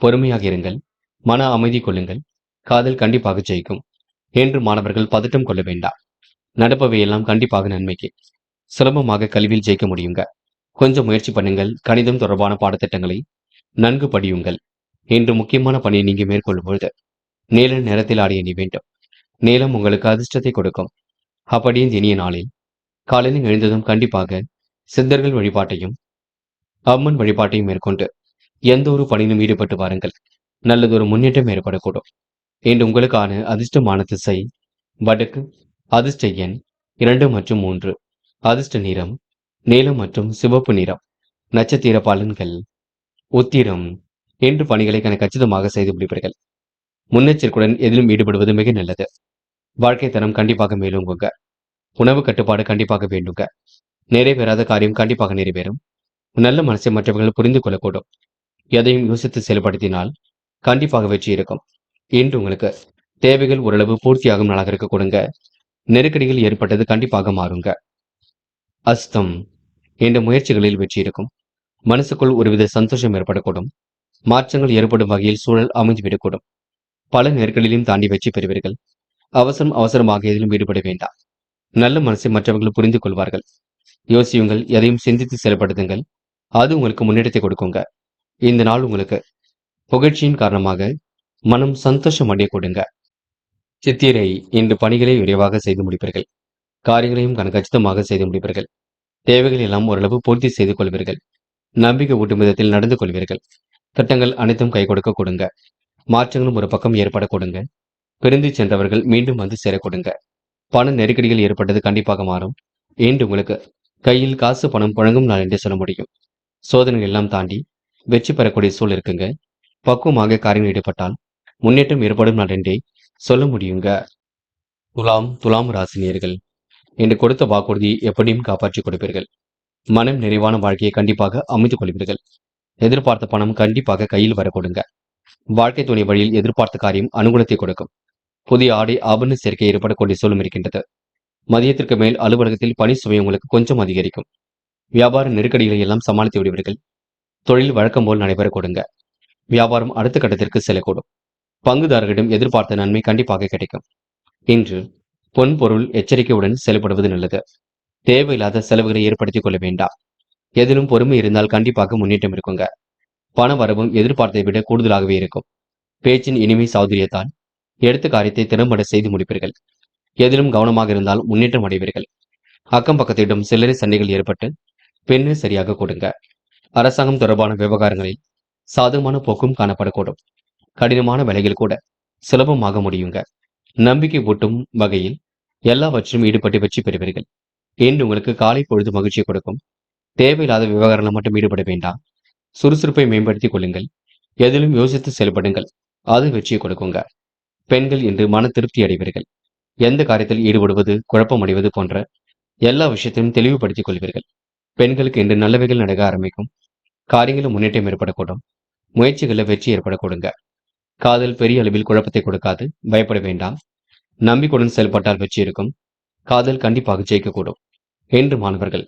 பொறுமையாக இருங்கள். மன அமைதி கொள்ளுங்கள். காதல் கண்டிப்பாக ஜெயிக்கும். என்று மாணவர்கள் பதட்டம் கொள்ள வேண்டாம். நடப்பவை எல்லாம் கண்டிப்பாக நன்மைக்கு. சுலபமாக கல்வியில் ஜெயிக்க முடியுங்க. கொஞ்சம் முயற்சி பண்ணுங்கள். கணிதம் தொடர்பான பாடத்திட்டங்களை நன்கு படியுங்கள். இன்று முக்கியமான பணியை நீங்க மேற்கொள்ளும் பொழுது நீல நிறத்தில் ஆடை அணிய வேண்டும். நீலம் உங்களுக்கு அதிர்ஷ்டத்தை கொடுக்கும். அப்படியே இந்த இனிய நாளில் காலையில் எழுந்ததும் கண்டிப்பாக சித்தர்கள் வழிபாட்டையும் அம்மன் வழிபாட்டையும் மேற்கொண்டு எந்த ஒரு பணியிலும் ஈடுபட்டு வாருங்கள். நல்லதொரு முன்னேற்றம் ஏற்படக்கூடும். இன்று உங்களுக்கான அதிர்ஷ்டமான திசை வடக்கு. அதிர்ஷ்ட எண் 2 மற்றும் 3. அதிர்ஷ்ட நிறம் நீலம் மற்றும் சிவப்பு நிறம். நட்சத்திர பலன்கள் உத்திரம் இன்று பணிகளை கச்சிதமாக செய்து முடிப்பீர்கள். முன்னெச்சரிக்கையுடன் எதிலும் ஈடுபடுவது மிக நல்லது. வாழ்க்கை தரம் கண்டிப்பாக மேலோங்குங்க. உணவு கட்டுப்பாடு கண்டிப்பாக வேண்டுங்க. நிறைவேறாத காரியம் கண்டிப்பாக நிறைவேறும். நல்ல மனசை மற்றவர்கள் புரிந்து கொள்ளக்கூடும். எதையும் யோசித்து செயல்படுத்தினால் கண்டிப்பாக வெற்றி இருக்கும். இன்று உங்களுக்கு தேவைகள் ஓரளவு பூர்த்தியாகும் நாளாக இருக்க கொடுங்க. நெருக்கடிகள் ஏற்பட்டது கண்டிப்பாக மாறுங்க. அஸ்தம் என்ற முயற்சிகளில் வெற்றி இருக்கும். மனசுக்குள் ஒருவித சந்தோஷம் ஏற்படக்கூடும். மாற்றங்கள் ஏற்படும் வகையில் சூழல் அமைந்துவிடக்கூடும். பல நெருக்கடிகளையும் தாண்டி வெற்றி பெறுவீர்கள். அவசரமாக எதிலும் ஈடுபட வேண்டாம். நல்ல மனசை மற்றவர்கள் புரிந்து கொள்வார்கள். யோசியுங்கள், எதையும் சிந்தித்து செயல்படுத்துங்கள். அது உங்களுக்கு முன்னேற்றத்தை கொடுக்குங்க. இந்த நாள் உங்களுக்கு புகழ்ச்சியின் காரணமாக மனம் சந்தோஷம் அடைய கொடுங்க. சித்திரை இன்று பணிகளை விரைவாக செய்து முடிப்பீர்கள். காரியங்களையும் கச்சிதமாக செய்து முடிப்பீர்கள். தேவைகள் எல்லாம் ஓரளவு பூர்த்தி செய்து கொள்வீர்கள். நம்பிக்கை ஊட்டும் விதத்தில் நடந்து கொள்வீர்கள். திட்டங்கள் அனைத்தும் கை கொடுக்க கொடுங்க. மாற்றங்களும் ஒரு பக்கம் ஏற்பட கொடுங்க. பிரிந்து சென்றவர்கள் மீண்டும் வந்து சேர கொடுங்க. பண நெருக்கடிகள் ஏற்பட்டது கண்டிப்பாக மாறும். இன்று உங்களுக்கு கையில் காசு பணம் புழங்கும் நாள் என்று சொல்ல முடியும். சோதனைகள் எல்லாம் தாண்டி வெற்றி பெறக்கூடிய சூழல் இருக்குங்க. பக்குவமாக காரியங்கள் ஈடுபட்டால் முன்னேற்றம் ஏற்படும் நாள் என்றே சொல்ல முடியுங்க. துலாம் ராசினியர்கள் என்று கொடுத்த வாக்குறுதியை எப்படியும் காப்பாற்றிக் கொடுப்பீர்கள். மனம் நிறைவான வாழ்க்கையை கண்டிப்பாக அமைத்துக் கொள்வீர்கள். எதிர்பார்த்த பணம் கண்டிப்பாக கையில் வர கொடுங்க. வாழ்க்கை துணை வழியில் எதிர்பார்த்த காரியம் அனுகூலத்தை கொடுக்கும். புதிய ஆடை ஆபரண சேர்க்கை ஏற்படக்கூடிய சூழலும் இருக்கின்றது. மதியத்திற்கு மேல் அலுவலகத்தில் பணி சுமை உங்களுக்கு கொஞ்சம் அதிகரிக்கும். வியாபார நெருக்கடிகளை எல்லாம் சமாளித்து விடுவீர்கள். தொழில் வழக்கம் போல் நடைபெற கொடுங்க. வியாபாரம் அடுத்த கட்டத்திற்கு செல்லக்கூடும். பங்குதாரர்களிடம் எதிர்பார்த்த நன்மை கண்டிப்பாக கிடைக்கும். இன்று பொன் பொருள் எச்சரிக்கையுடன் செயல்படுவது நல்லது. தேவையில்லாத செலவுகளை ஏற்படுத்திக் கொள்ள வேண்டாம். எதிலும் பொறுமை இருந்தால் கண்டிப்பாக முன்னேற்றம் இருக்குங்க. பண வரவும் எதிர்பார்த்ததை விட கூடுதலாகவே இருக்கும். பேச்சின் இனிமை சௌதரியத்தால் எடுத்த காரியத்தை திறம்பட செய்து முடிப்பீர்கள். எதிலும் கவனமாக இருந்தால் முன்னேற்றம் அடைவீர்கள். அக்கம் பக்கத்திடம் சில்லறை சண்டைகள் ஏற்பட்டு பெண்ணை சரியாக கொடுங்க. அரசாங்கம் தொடர்பான விவகாரங்களில் சாதகமான போக்கும் காணப்படக்கூடும். கடினமான வேலைகள் கூட சுலபமாக முடியுங்க. நம்பிக்கை ஊட்டும் வகையில் எல்லாவற்றிலும் ஈடுபட்டு வெற்றி பெறுவீர்கள். இன்று உங்களுக்கு காலை பொழுது மகிழ்ச்சியை கொடுக்கும். தேவையில்லாத விவகாரங்கள் மட்டும் ஈடுபட வேண்டாம். சுறுசுறுப்பை மேம்படுத்திக் கொள்ளுங்கள். எதிலும் யோசித்து செயல்படுங்கள். அது வெற்றியை கொடுக்குங்க. பெண்கள் இன்று மன திருப்தி அடைவீர்கள். எந்த காரியத்தில் ஈடுபடுவது, குழப்பம் அடைவது போன்ற எல்லா விஷயத்தையும் தெளிவுபடுத்திக் கொள்வீர்கள். பெண்களுக்கு இன்று நல்லவைகள் நடக்க ஆரம்பிக்கும். காரியங்களில் முன்னேற்றம் ஏற்படக்கூடும். முயற்சிகளில் வெற்றி ஏற்படக்கூடுங்க. காதல் பெரிய அளவில் குழப்பத்தை கொடுக்காது. பயப்பட வேண்டாம். நம்பிக்கையுடன் செயல்பட்டால் வெற்றி இருக்கும். காதல் கண்டிப்பாக ஜெயிக்கக்கூடும். என்று மாணவர்கள்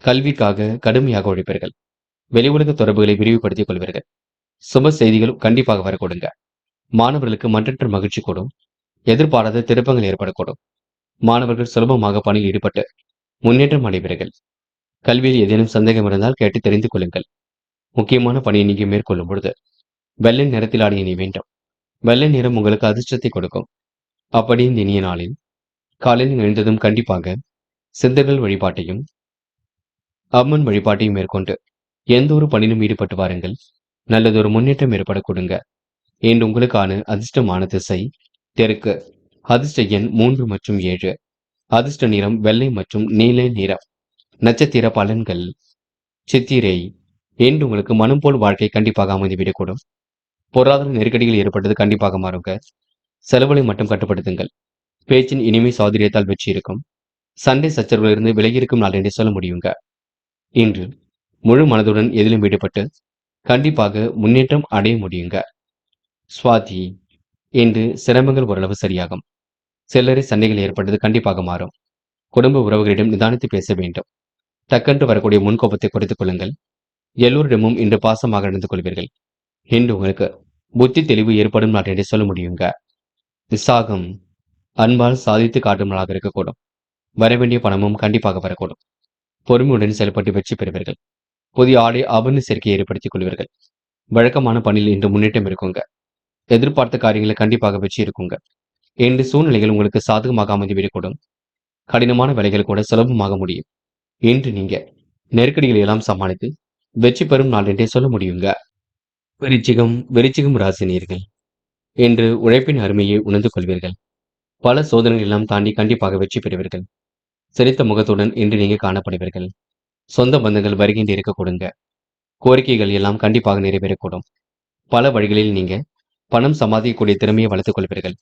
கல்விக்காக கடுமையாக உழைப்பீர்கள். வெளி உலக தொடர்புகளை விரிவுபடுத்திக் கொள்வீர்கள். சுப செய்திகள் கண்டிப்பாக வரக்கூடுங்க. மாணவர்களுக்கு மற்றற்ற மகிழ்ச்சி கூடும். எதிர்பாராத திருப்பங்கள் ஏற்படக்கூடும். மாணவர்கள் சுலபமாக பணியில் ஈடுபட்டு முன்னேற்றம் அடைவீர்கள். கல்வியில் ஏதேனும் சந்தேகம் இருந்தால் கேட்டு தெரிந்து கொள்ளுங்கள். முக்கியமான பணியை நீங்க மேற்கொள்ளும் பொழுது வெள்ளை நிறத்தில் ஆடிய நீ வேண்டும். வெள்ளை நிறம் உங்களுக்கு அதிர்ஷ்டத்தை கொடுக்கும். அப்படி இந்த இனிய நாளில் காலையில் எழுந்ததும் கண்டிப்பாக சித்தர்கள் வழிபாட்டையும் அம்மன் வழிபாட்டையும் மேற்கொண்டு எந்த ஒரு பணியிலும் ஈடுபட்டு வாருங்கள். நல்லதொரு முன்னேற்றம் ஏற்பட கொடுங்க. இன்று உங்களுக்கான அதிர்ஷ்டமான திசை தெற்கு. அதிர்ஷ்ட எண் 3 மற்றும் 7. அதிர்ஷ்ட நிறம் வெள்ளை மற்றும் நீல நிறம். நட்சத்திர பலன்கள். சித்திரை இன்று உங்களுக்கு மனம் போல் வாழ்க்கை கண்டிப்பாக அமைந்துவிடக்கூடும். பொருளாதார நெருக்கடிகள் ஏற்பட்டது கண்டிப்பாக மாறுங்க. செலவுகளை மட்டும் கட்டுப்படுத்துங்கள். பேச்சின் இனிமை சௌதரியத்தால் வெற்றி இருக்கும். சண்டை சச்சரவிலிருந்து விலகியிருக்கும் நாள் என்று சொல்ல முடியுங்க. இன்று முழு மனதுடன் எதிலும் ஈடுபட்டு கண்டிப்பாக முன்னேற்றம் அடைய முடியுங்க. சுவாதி இன்று சிரமங்கள் ஓரளவு சரியாகும். சில்லறை சண்டைகள் ஏற்பட்டது கண்டிப்பாக மாறும். குடும்ப உறவுகளிடம் நிதானித்து பேச வேண்டும். டக்கென்று வரக்கூடிய முன்கோபத்தை குறைத்துக் கொள்ளுங்கள். எல்லோரிடமும் இன்று பாசமாக நடந்து கொள்வீர்கள். இன்று உங்களுக்கு புத்தி தெளிவு ஏற்படும் நாள் என்று சொல்ல முடியுங்க. விசாகம் அன்பால் சாதித்து காட்டும் நாளாக இருக்கக்கூடும். வரவேண்டிய பணமும் கண்டிப்பாக வரக்கூடும். பொறுமையுடன் செயல்பட்டு வெற்றி பெறுவீர்கள். புதிய ஆடை ஆபரண சேர்க்கையை ஏற்படுத்திக் கொள்வீர்கள். வழக்கமான பணியில் இன்று முன்னேற்றம் இருக்குங்க. எதிர்பார்த்த காரியங்களை கண்டிப்பாக வெற்றி இருக்குங்க. இன்று சூழ்நிலைகள் உங்களுக்கு சாதகமாக அமைந்துவிடக்கூடும். கடினமான வேலைகள் கூட சுலபமாக முடியும். இன்று நீங்க நெருக்கடிகளை எல்லாம் சமாளித்து வெற்றி பெறும் நாள் என்றே சொல்ல முடியுங்க. விருச்சிகம் ராசினியர்கள் இன்று உழைப்பின் அருமையை உணர்ந்து கொள்வீர்கள். பல சோதனைகள் எல்லாம் தாண்டி கண்டிப்பாக வெற்றி பெறுவீர்கள். சிரித்த முகத்துடன் இன்று நீங்க காணப்படுவீர்கள். சொந்த பந்தங்கள் வருகின்ற இருக்க கொடுங்க. கோரிக்கைகள் எல்லாம் கண்டிப்பாக நிறைவேறக்கூடும். பல வழிகளில் நீங்க பணம் சம்பாதிக்கக்கூடிய திறமையை வளர்த்துக் கொள்வீர்கள்.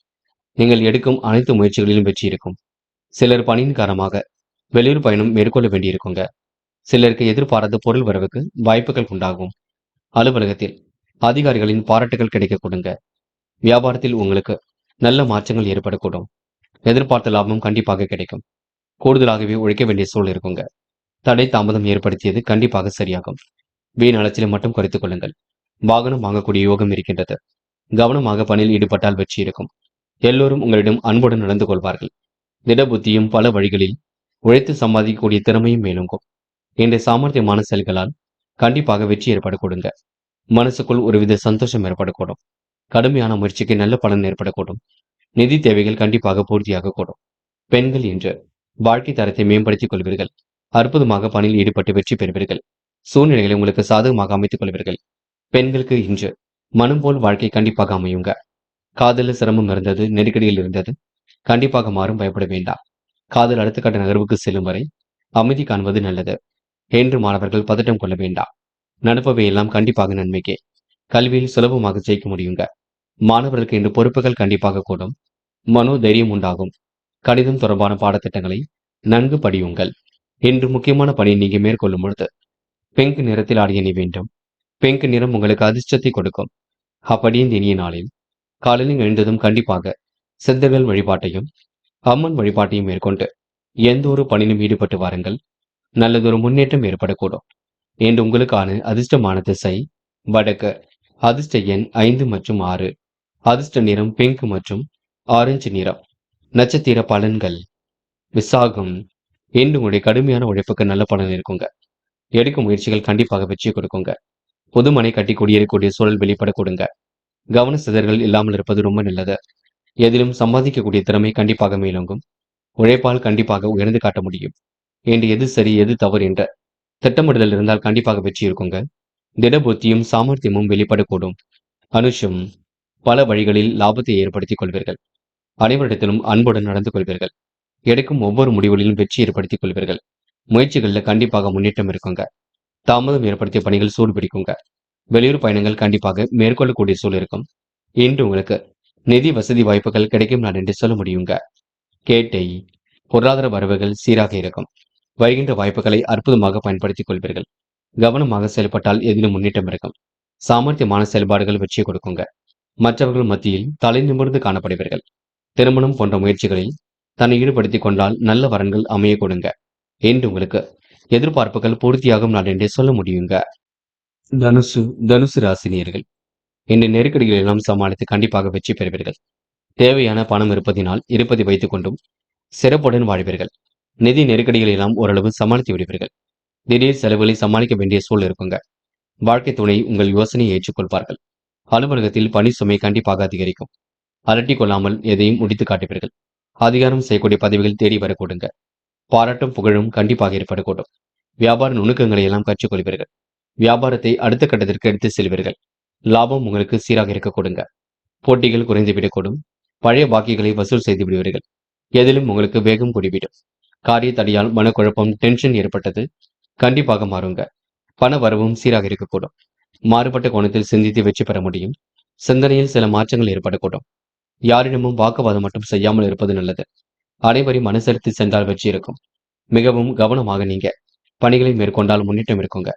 நீங்கள் எடுக்கும் அனைத்து முயற்சிகளிலும் வெற்றி இருக்கும். சிலர் பணியின் காரணமாக வெளியூர் பயணம் மேற்கொள்ள வேண்டியிருக்குங்க. சிலருக்கு எதிர்பாராத பொருள் வரவுக்கு வாய்ப்புகள் உண்டாகும். அலுவலகத்தில் அதிகாரிகளின் பாராட்டுகள் கிடைக்க கொடுங்க. வியாபாரத்தில் உங்களுக்கு நல்ல மாற்றங்கள் ஏற்படக்கூடும். எதிர்பார்த்த லாபம் கண்டிப்பாக கிடைக்கும். கூடுதலாகவே உழைக்க வேண்டிய சூழல் இருக்குங்க. தடை தாமதம் ஏற்படுத்தியது கண்டிப்பாக சரியாகும். வீண் அலைச்சலை மட்டும் குறைத்துக் கொள்ளுங்கள். வாகனம் வாங்கக்கூடிய யோகம் இருக்கின்றது. கவனமாக பணியில் ஈடுபட்டால் வெற்றி இருக்கும். எல்லோரும் உங்களிடம் அன்புடன் நடந்து கொள்வார்கள். திடபுத்தியும் பல வழிகளில் உழைத்து சம்பாதிக்கக்கூடிய திறமையும் மேலோங்கும். இன்றைய சாமர்த்தியமான செயல்களால் கண்டிப்பாக வெற்றி ஏற்படக்கூடுங்க. மனசுக்குள் ஒருவித சந்தோஷம் ஏற்படக்கூடும். கடுமையான முயற்சிக்கு நல்ல பலன் ஏற்படக்கூடும். நிதி தேவைகள் கண்டிப்பாக பூர்த்தியாக கூடும். பெண்கள் என்று வாழ்க்கை தரத்தை மேம்படுத்திக் கொள்வீர்கள். அற்புதமாக பணியில் ஈடுபட்டு வெற்றி பெறுவீர்கள். சூழ்நிலைகளை உங்களுக்கு சாதகமாக அமைத்துக் கொள்வீர்கள். பெண்களுக்கு இன்று மனம் போல் வாழ்க்கை கண்டிப்பாக அமையுங்க. காதலில் சிரமம் இருந்தது, நெருக்கடியில் இருந்தது, கண்டிப்பாக மாறும், பயப்பட வேண்டாம். காதல் அடுத்த கட்ட நகர்வுக்கு செல்லும் வரை அமைதி காண்பது நல்லது. என்று மாணவர்கள் பதட்டம் கொள்ள வேண்டாம். நடப்பவை எல்லாம் கண்டிப்பாக நன்மைக்கே. கல்வியில் சுலபமாக ஜெயிக்க முடியுங்க. மாணவர்களுக்கு இன்று பொறுப்புகள் கண்டிப்பாக கூடும். மனோ தைரியம் உண்டாகும். கணிதம் தொடர்பான பாடத்திட்டங்களை நன்கு படியுங்கள். இன்று முக்கியமான பணியை நீங்க மேற்கொள்ளும் பொழுது பிங்க் நிறத்தில் ஆடிய அணி வேண்டும். பிங்க் நிறம் உங்களுக்கு அதிர்ஷ்டத்தை கொடுக்கும். அப்படியே இந்த இனிய நாளில் காலையில் எழுந்ததும் கண்டிப்பாக சித்தர்கள் வழிபாட்டையும் அம்மன் வழிபாட்டையும் மேற்கொண்டு எந்த ஒரு பணியிலும் ஈடுபட்டு வாருங்கள். நல்லதொரு முன்னேற்றம் ஏற்படக்கூடும். என்று உங்களுக்கான அதிர்ஷ்டமான திசை வடக்கு. அதிர்ஷ்ட எண் 5 மற்றும் 6. அதிர்ஷ்ட நிறம் பிங்க் மற்றும் ஆரஞ்சு நிறம். நட்சத்திர பலன்கள். விசாகம். இன்று உங்களுடைய கடுமையான உழைப்புக்கு நல்ல பலன் இருக்குங்க. எடுக்கும் முயற்சிகள் கண்டிப்பாக வெற்றி கொடுக்குங்க. புதுமனை கட்டி குடியேறக்கூடிய சூழல் வெளிப்பட கொடுங்க. கவன சிதறல்கள் இல்லாமல் இருப்பது ரொம்ப நல்லது. எதிலும் சம்பாதிக்கக்கூடிய திறமை கண்டிப்பாக மேலோங்கும். உழைப்பால் கண்டிப்பாக உயர்ந்து காட்ட முடியும். என்று எது சரி எது தவறு என்ற திட்டமிடுதல் இருந்தால் கண்டிப்பாக வெற்றி இருக்குங்க. திடபுத்தியும் சாமர்த்தியமும் வெளிப்படக்கூடும். அனுஷம். பல வழிகளில் லாபத்தை ஏற்படுத்திக் கொள்வீர்கள். அனைவரிடத்திலும் அன்புடன் நடந்து கொள்வீர்கள். எடுக்கும் ஒவ்வொரு முடிவுகளிலும் வெற்றி ஏற்படுத்திக் கொள்வீர்கள். முயற்சிகளில் கண்டிப்பாக முன்னேற்றம் இருக்குங்க. தாமதம் ஏற்படுத்திய பணிகள் சூடு பிடிக்குங்க. வெளியூர் பயணங்கள் கண்டிப்பாக மேற்கொள்ளக்கூடிய சூழல் இருக்கும். இன்று உங்களுக்கு நிதி வசதி வாய்ப்புகள் கிடைக்கும் நாள் என்று சொல்ல முடியுங்க. கேட்டை. பொருளாதார வரவுகள் சீராக இருக்கும். வருகின்ற வாய்ப்புகளை அற்புதமாக பயன்படுத்திக் கொள்வீர்கள். கவனமாக செயல்பட்டால் எதிலும் முன்னேற்றம் இருக்கும். சாமர்த்தியமான செயல்பாடுகள் வெற்றியை கொடுக்குங்க. மற்றவர்கள் மத்தியில் தலை நிமிர்ந்து காணப்படுவீர்கள். திருமணம் போன்ற முயற்சிகளில் தன்னை ஈடுபடுத்திக் கொண்டால் நல்ல வரன்கள் அமைய கொடுங்க. என்று உங்களுக்கு எதிர்பார்ப்புகள் பூர்த்தியாகும் நாள் என்றே சொல்ல முடியுங்க. தனுசு. தனுசு ராசினியர்கள் இன்று நெருக்கடிகள் எல்லாம் சமாளித்து கண்டிப்பாக வெற்றி பெறுவீர்கள். தேவையான பணம் இருப்பதினால் இருப்பதை வைத்துக் கொண்டும் சிறப்புடன் வாழ்வீர்கள். நிதி நெருக்கடிகள் எல்லாம் ஓரளவு சமாளித்து விடுவீர்கள். திடீர் செலவுகளை சமாளிக்க வேண்டிய சூழல் இருக்குங்க. வாழ்க்கை துணை உங்கள் யோசனையை ஏற்றுக்கொள்வார்கள். அலுவலகத்தில் பணி சுமை கண்டிப்பாக அதிகரிக்கும். அலட்டிக் கொள்ளாமல் எதையும் முடித்து காட்டுவீர்கள். அதிகாரம் செய்யக்கூடிய பதவிகள் தேடி வரக்கூடுங்க. பாராட்டும் புகழும் கண்டிப்பாக ஏற்படக்கூடும். வியாபார நுணுக்கங்களை எல்லாம் கற்றுக்கொள்வீர்கள். வியாபாரத்தை அடுத்த கட்டத்திற்கு எடுத்து செல்வீர்கள். லாபம் உங்களுக்கு சீராக இருக்க கொடுங்க. போட்டிகள் குறைந்துவிடக்கூடும். பழைய பாக்கிகளை வசூல் செய்து விடுவீர்கள். எதிலும் உங்களுக்கு வேகம் கூடிவிடும். காரிய தடையால் மனக்குழப்பம் டென்ஷன் ஏற்பட்டது கண்டிப்பாக மாறுங்க. பண வரவும் சீராக இருக்கக்கூடும். மாறுபட்ட கோணத்தில் சிந்தித்து வெற்றி பெற முடியும். சிந்தனையில் சில மாற்றங்கள் ஏற்படக்கூடும். யாரிடமும் வாக்குவாதம் மட்டும் செய்யாமல் இருப்பது நல்லது. அனைவரையும் அனுசரித்து சென்றால் வெற்றி இருக்கும். மிகவும் கவனமாக நீங்க பணிகளை மேற்கொண்டால் முன்னேற்றம் இருக்குங்க.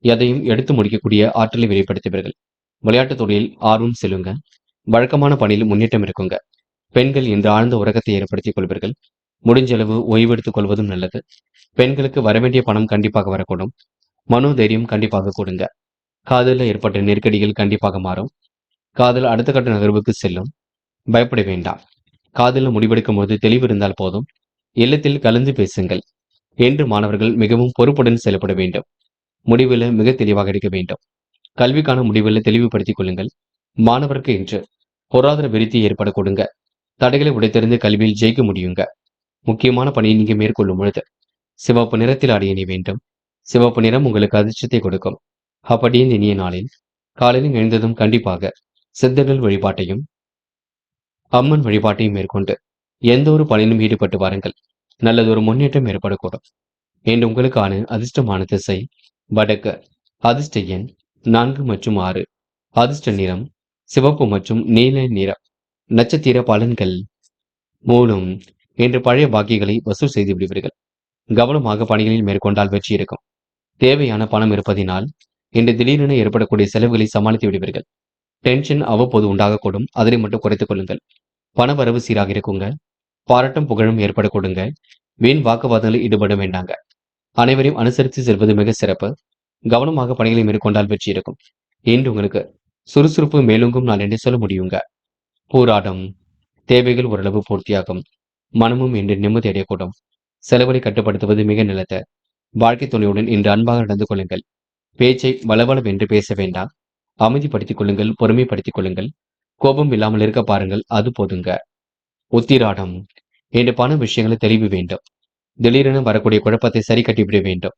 எதையும் எடுத்து முடிக்கக்கூடிய ஆற்றலை வெளிப்படுத்துவீர்கள். விளையாட்டுத் துறையில் ஆர்வம் செல்லுங்க. வழக்கமான பணியில் முன்னேற்றம் இருக்குங்க. பெண்கள் இன்று ஆழ்ந்த உறக்கத்தை ஏற்படுத்திக் கொள்வீர்கள். முடிஞ்சளவு ஓய்வெடுத்துக் கொள்வதும் நல்லது. பெண்களுக்கு வரவேண்டிய பணம் கண்டிப்பாக வரக்கூடும். மனோதைரியம் கண்டிப்பாக கொடுங்க. காதலில் ஏற்பட்ட நெருக்கடிகள் கண்டிப்பாக மாறும். காதல் அடுத்த கட்ட நகர்வுக்கு செல்லும். பயப்பட வேண்டாம். காதலில் முடிவெடுக்கும் போது தெளிவு இருந்தால் போதும். இல்லத்தில் கலந்து பேசுங்கள். என்று மாணவர்கள் மிகவும் பொறுப்புடன் செயல்பட வேண்டும். முடிவில் மிக தெளிவாக எடுக்க வேண்டும். கல்விக்கான முடிவில் தெளிவுபடுத்திக் கொள்ளுங்கள். மாணவருக்கு இன்று பொருளாதார விருத்தி ஏற்பட கொடுங்க. தடைகளை உடைத்தெறிந்து கல்வியில் ஜெயிக்க முடியுங்க. முக்கியமான பணியை நீங்க மேற்கொள்ளும் பொழுது சிவப்பு நிறத்தில் ஆடிய அணி வேண்டும். சிவப்பு நிறம் உங்களுக்கு அதிர்ஷ்டத்தை கொடுக்கும். அப்படியே இந்த இனிய நாளில் காலையில் எழுந்ததும் கண்டிப்பாக சித்தர்கள் வழிபாட்டையும் அம்மன் வழிபாட்டையும் மேற்கொண்டு எந்த ஒரு பணியிலும் ஈடுபட்டு வாருங்கள். நல்லதொரு முன்னேற்றம் ஏற்படக்கூடும். என்று உங்களுக்கான அதிர்ஷ்டமான திசை வடக்கு. அதிர்ஷ்ட எண் 4 மற்றும் 6. அதிர்ஷ்ட நிறம் சிவப்பு மற்றும் நீல நிறம். நட்சத்திர பலன்கள். மூலம் என்று பழைய பாக்கிகளை வசூல் செய்து விடுவீர்கள். கவனமாக பணிகளில் மேற்கொண்டால் வெற்றி இருக்கும். தேவையான பணம் இருப்பதினால் இன்று திடீரென ஏற்படக்கூடிய செலவுகளை சமாளித்து விடுவீர்கள். டென்ஷன் அவ்வப்போது உண்டாகக்கூடும். அதனை மட்டும் குறைத்துக் கொள்ளுங்கள். பண வரவு சீராக இருக்குங்க. பாராட்டும் புகழும் ஏற்பட கொடுங்க. வீண் வாக்குவாதங்களில் ஈடுபட வேண்டாங்க. அனைவரையும் அனுசரித்து செல்வது மிக சிறப்பு. கவனமாக பணிகளை மேற்கொண்டால் வெற்றி இருக்கும். இன்று உங்களுக்கு சுறுசுறுப்பு மேலோங்கும் நாள் என்று சொல்ல முடியுங்க. போராடம் தேவைகள் ஓரளவு பூர்த்தியாகும். மனமும் இன்று நிம்மதி அடையக்கூடும். செலவுகளை கட்டுப்படுத்துவது மிக நல்லது. வாழ்க்கை துணையுடன் இன்று அன்பாக நடந்து கொள்ளுங்கள். பேச்சை வளவளவென்று பேச வேண்டாம். அமைதிப்படுத்திக் கொள்ளுங்கள், பொறுமைப்படுத்திக் கொள்ளுங்கள். கோபம் இல்லாமல் இருக்க பாருங்கள், அது போதுங்க. உத்திராடம் இன்று பண விஷயங்களை தெளிவு வேண்டும். திடீரென வரக்கூடிய குழப்பத்தை சரி கட்டிவிட வேண்டும்.